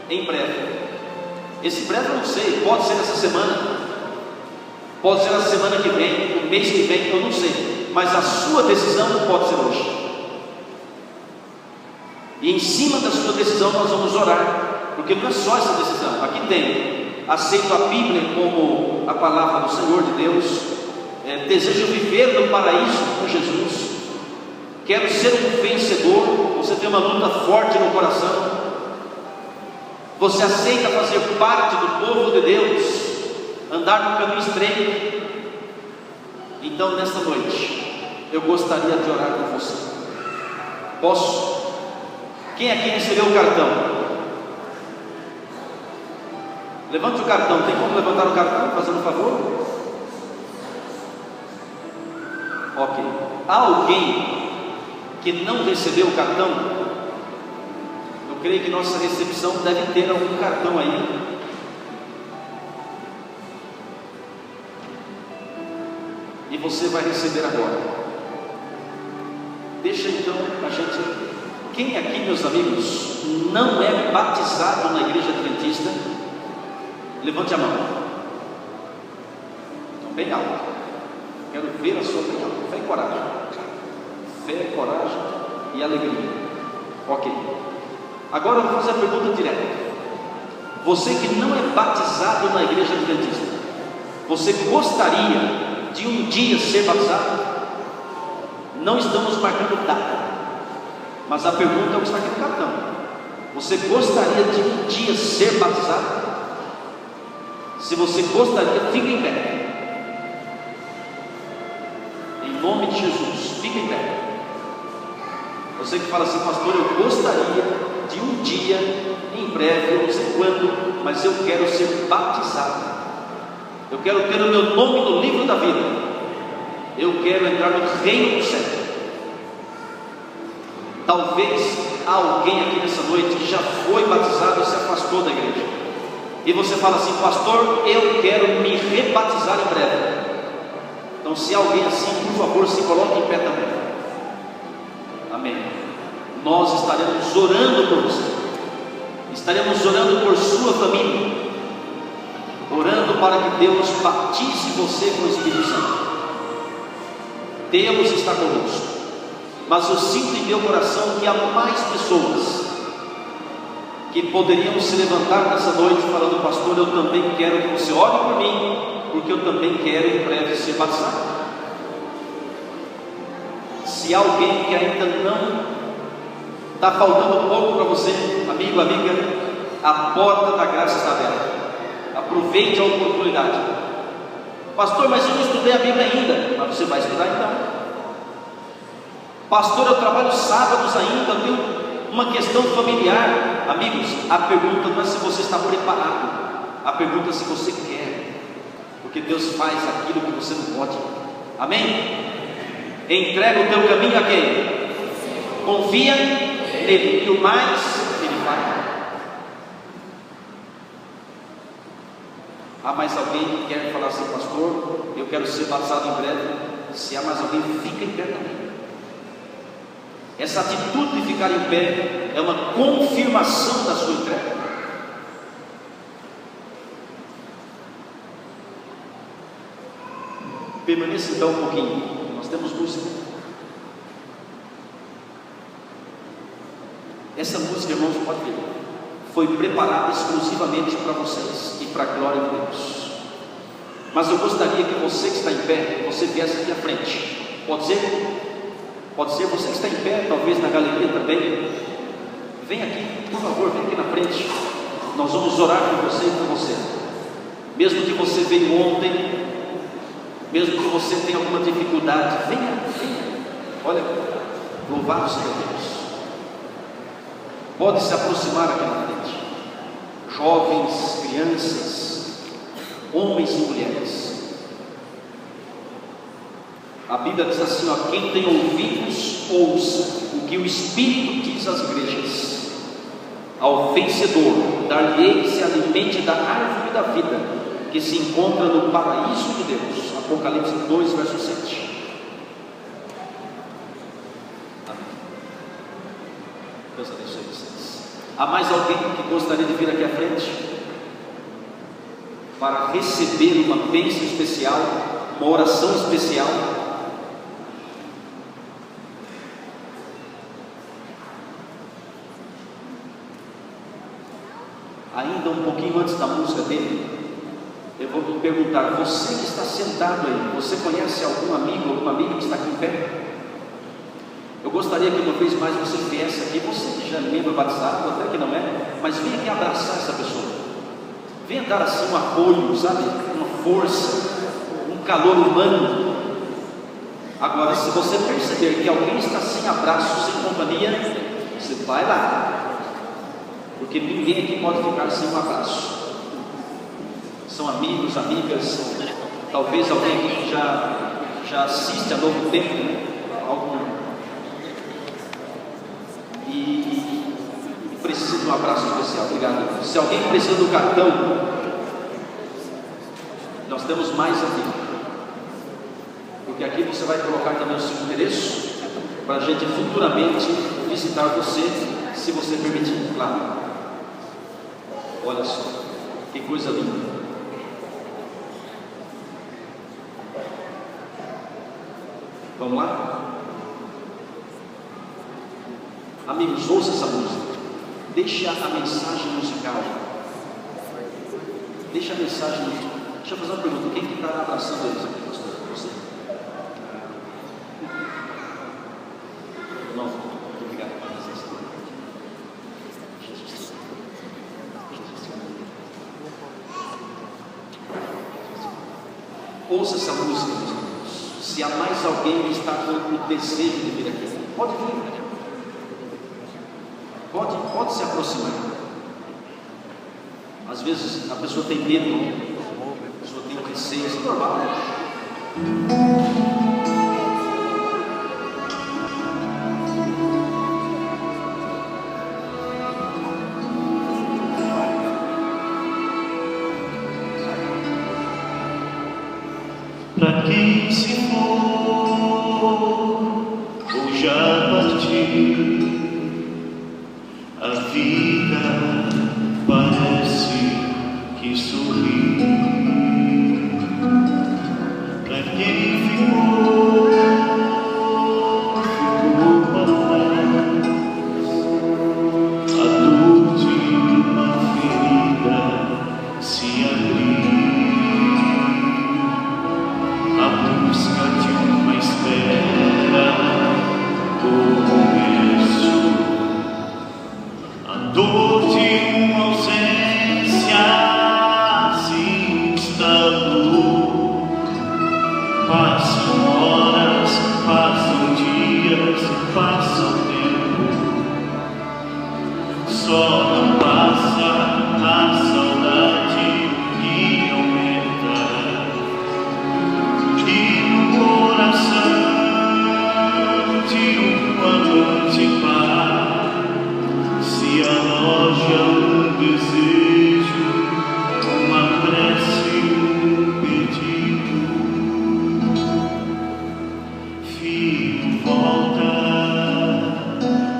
em breve. Esse breve eu não sei, pode ser essa semana, pode ser a semana que vem, o mês que vem, eu não sei, mas a sua decisão não pode ser hoje. E em cima da sua decisão nós vamos orar, porque não é só essa decisão. Aqui tem: aceito a Bíblia como a palavra do Senhor de Deus, desejo viver no paraíso com Jesus, quero ser um vencedor. Você tem uma luta forte no coração, você aceita fazer parte do povo de Deus, andar no caminho estreito. Então nesta noite eu gostaria de orar com você. Posso? Quem aqui recebeu o cartão? Levante o cartão. Tem como levantar o cartão, fazendo um favor? Ok. Há alguém que não recebeu o cartão? Eu creio que nossa recepção deve ter algum cartão aí. E você vai receber agora. Deixa então a gente... Quem aqui, meus amigos, não é batizado na igreja adventista? Levante a mão. Então, bem alto. Quero ver a sua bem alto. Fé e coragem. Fé, coragem e alegria. Ok. Agora eu vou fazer a pergunta direta. Você que não é batizado na igreja adventista, você gostaria de um dia ser batizado? Não estamos marcando data, mas a pergunta é o que está aqui no cartão. Você gostaria de um dia ser batizado? Se você gostaria, fique em pé. Em nome de Jesus, fique em pé. Você que fala assim: pastor, eu gostaria de um dia, em breve, eu não sei quando, mas eu quero ser batizado. Eu quero ter o meu nome no livro da vida. Eu quero entrar no reino do céu. Talvez alguém aqui nessa noite que já foi batizado e se afastou da igreja, e você fala assim: pastor, eu quero me rebatizar em breve. Então, se alguém assim, por favor, se coloque em pé também. Amém. Nós estaremos orando por você, estaremos orando por sua família, orando para que Deus batize você com o Espírito Santo. Deus está conosco. Mas eu sinto em meu coração que há mais pessoas que poderiam se levantar nessa noite falando: pastor, eu também quero que você ore por mim, porque eu também quero em breve ser batizado. Se há alguém que ainda não está faltando um pouco para você, amigo, amiga, a porta da graça está aberta. Aproveite a oportunidade. Pastor, mas eu não estudei a Bíblia ainda. Mas você vai estudar então. Pastor, eu trabalho sábados ainda, eu tenho uma questão familiar. Amigos, a pergunta não é se você está preparado, a pergunta é se você quer, porque Deus faz aquilo que você não pode. Amém? Entrega o teu caminho a quem? Confia nele, e o mais ele vai. Há mais alguém que quer falar assim: pastor, eu quero ser batizado em breve? Se há mais alguém, fica em pé também. Essa atitude de ficar em pé é uma confirmação da sua entrega. Permaneça então um pouquinho. Nós temos música. Essa música, irmãos, pode ver, foi preparada exclusivamente para vocês e para a glória de Deus. Mas eu gostaria que você que está em pé, você viesse aqui à frente. Pode ser? Pode ser, você que está em pé, talvez na galeria também. Vem aqui, por favor, vem aqui na frente. Nós vamos orar por você e por você. Mesmo que você veio ontem, mesmo que você tenha alguma dificuldade, venha, venha. Olha, louvado seja Deus. Pode se aproximar aqui na frente, jovens, crianças, homens e mulheres. A Bíblia diz assim, ó: quem tem ouvidos, ouça o que o Espírito diz às igrejas. Ao vencedor dar-lhe-ei se alimente da árvore da vida, que se encontra no paraíso de Deus. Apocalipse 2, verso 7. Amém. Deus abençoe vocês. Há mais alguém que gostaria de vir aqui à frente para receber uma bênção especial, uma oração especial? Ainda um pouquinho antes da música dele, eu vou me perguntar: você que está sentado aí, você conhece algum amigo, alguma amiga que está aqui em pé? Eu gostaria que uma vez mais você viesse aqui, você que já é membro batizado, até que não é, mas venha aqui abraçar essa pessoa, venha dar assim um apoio, sabe, uma força, um calor humano. Agora, se você perceber que alguém está sem abraço, sem companhia, você vai lá, porque ninguém aqui pode ficar sem um abraço. São amigos, amigas, talvez alguém que já assiste a Novo Tempo, né? E precisa de um abraço especial. Obrigado. Se alguém precisa do cartão, nós temos mais aqui, porque aqui você vai colocar também o seu endereço, para a gente futuramente visitar você, se você permitir, claro. Olha só, que coisa linda. Vamos lá? Amigos, ouça essa música. Deixe a mensagem musical. Deixa a mensagem musical. Deixa eu fazer uma pergunta: quem que está abraçando eles aqui, pastor? Você? Não, muito obrigado pela presença. Ouça essa música, meus irmãos. Se há mais alguém que está com o desejo de vir aqui, pode vir. Pode se aproximar. Às vezes a pessoa tem medo, a pessoa tem receio, isso é normal. Para quem se for ou já partiu, a vida parece que sorriu. Para quem ficou para trás, a dor de uma ferida se abriu. A busca de uma espera do começo, a dor de uma ausência se instalou. Passam horas, passam dias, passa o tempo, só não passa a saudade que aumenta. E no coração de uma noite par se aloja um desejo, uma prece, um pedido. Filho, volta,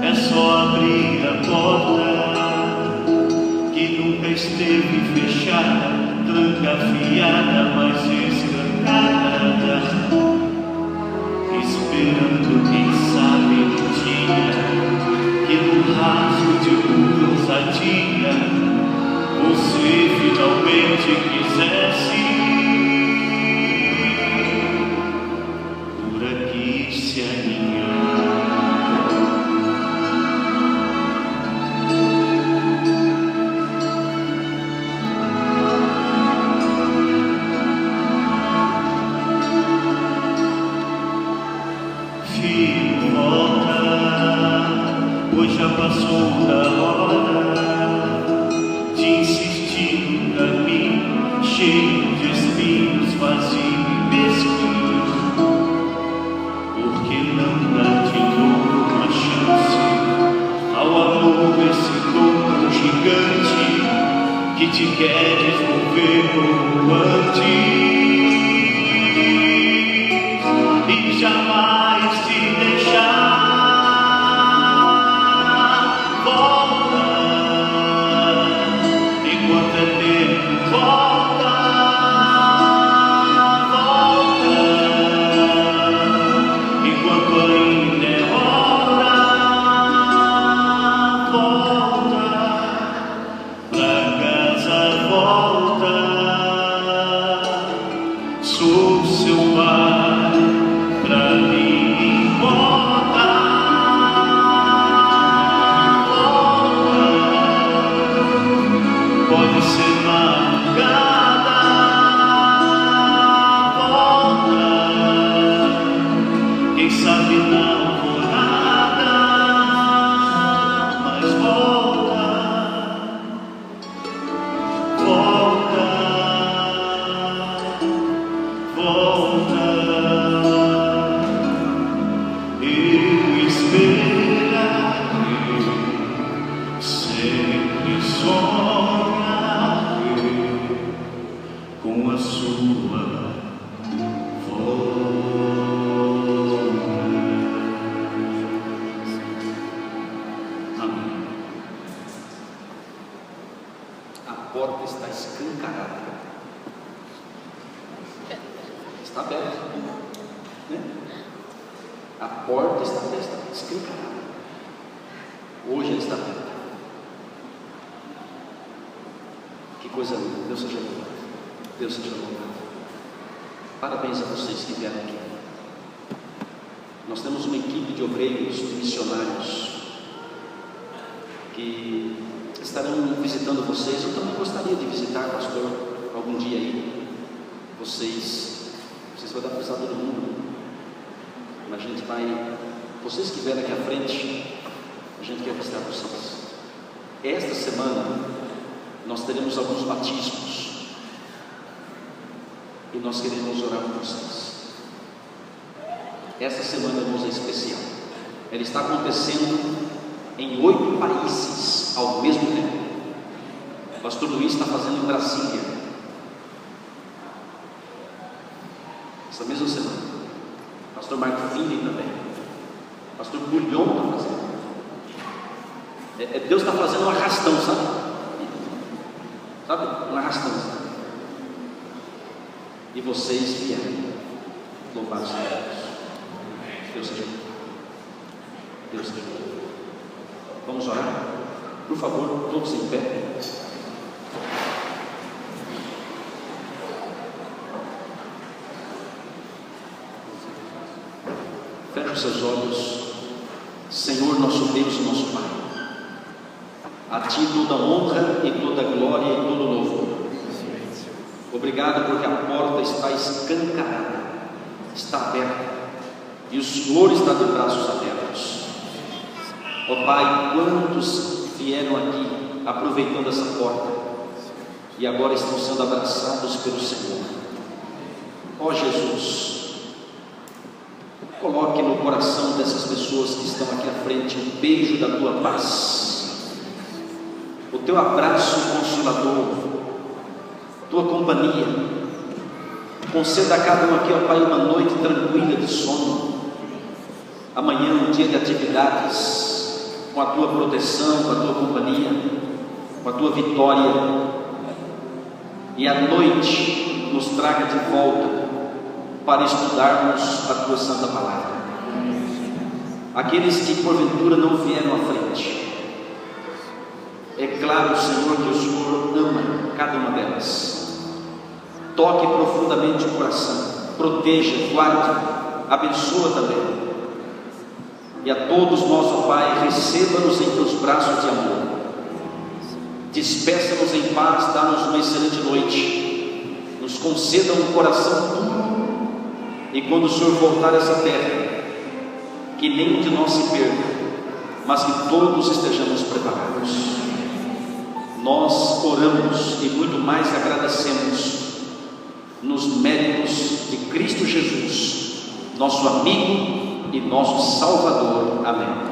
é só abrir a porta que nunca esteve fechada, trancafiada, mas escancarada, esperando quem sabe um dia que no rasgo de uma ousadia você finalmente quisesse por aqui se aninhar. Filho, toda hora de insistir no caminho cheio de espinhos, vazio e mesquinho. Por que não dar de novo uma chance ao amor desse louco gigante que te quer desenvolver como antes e jamais te deixar? Parabéns a vocês que vieram aqui. Nós temos uma equipe de obreiros, de missionários, que estarão visitando vocês. Eu também gostaria de visitar, pastor, algum dia aí. Vocês vão dar para todo mundo. Mas a gente vai, vocês que vieram aqui à frente, a gente quer visitar vocês. Esta semana nós teremos alguns batismos. E nós queremos orar por vocês. Essa semana, irmãos, é especial. Ela está acontecendo em 8 países ao mesmo tempo. O pastor Luiz está fazendo em Brasília essa mesma semana. O pastor Marco Fini também. O pastor Bulhão está fazendo. Deus está fazendo um arrastão, sabe? Um arrastão, sabe? E vocês vieram. Louvado seja Deus. Deus seja bom. Deus seja bom. Vamos orar? Por favor, todos em pé. Feche os seus olhos. Senhor, nosso Deus e nosso Pai, a Ti toda honra e toda glória e todo louvor. Obrigado porque a porta está escancarada, está aberta, e o Senhor está de braços abertos. Ó Pai, quantos vieram aqui aproveitando essa porta e agora estão sendo abraçados pelo Senhor. Ó Jesus, coloque no coração dessas pessoas que estão aqui à frente um beijo da Tua paz, o Teu abraço consolador, Tua companhia. Conceda a cada um aqui, ó Pai, uma noite tranquila de sono. Amanhã, um dia de atividades, com a Tua proteção, com a Tua companhia, com a Tua vitória. E à noite nos traga de volta para estudarmos a Tua Santa Palavra. Aqueles que porventura não vieram à frente, é claro, Senhor, que o Senhor ama cada uma delas. Toque profundamente o coração, proteja, guarde, abençoa também. E a todos nós, ó Pai, receba-nos em Teus braços de amor. Despeça-nos em paz, dá-nos uma excelente noite. Nos conceda um coração puro. E quando o Senhor voltar a essa terra, que nenhum de nós se perca, mas que todos estejamos preparados. Nós oramos e muito mais agradecemos nos méritos de Cristo Jesus, nosso amigo e nosso Salvador. Amém.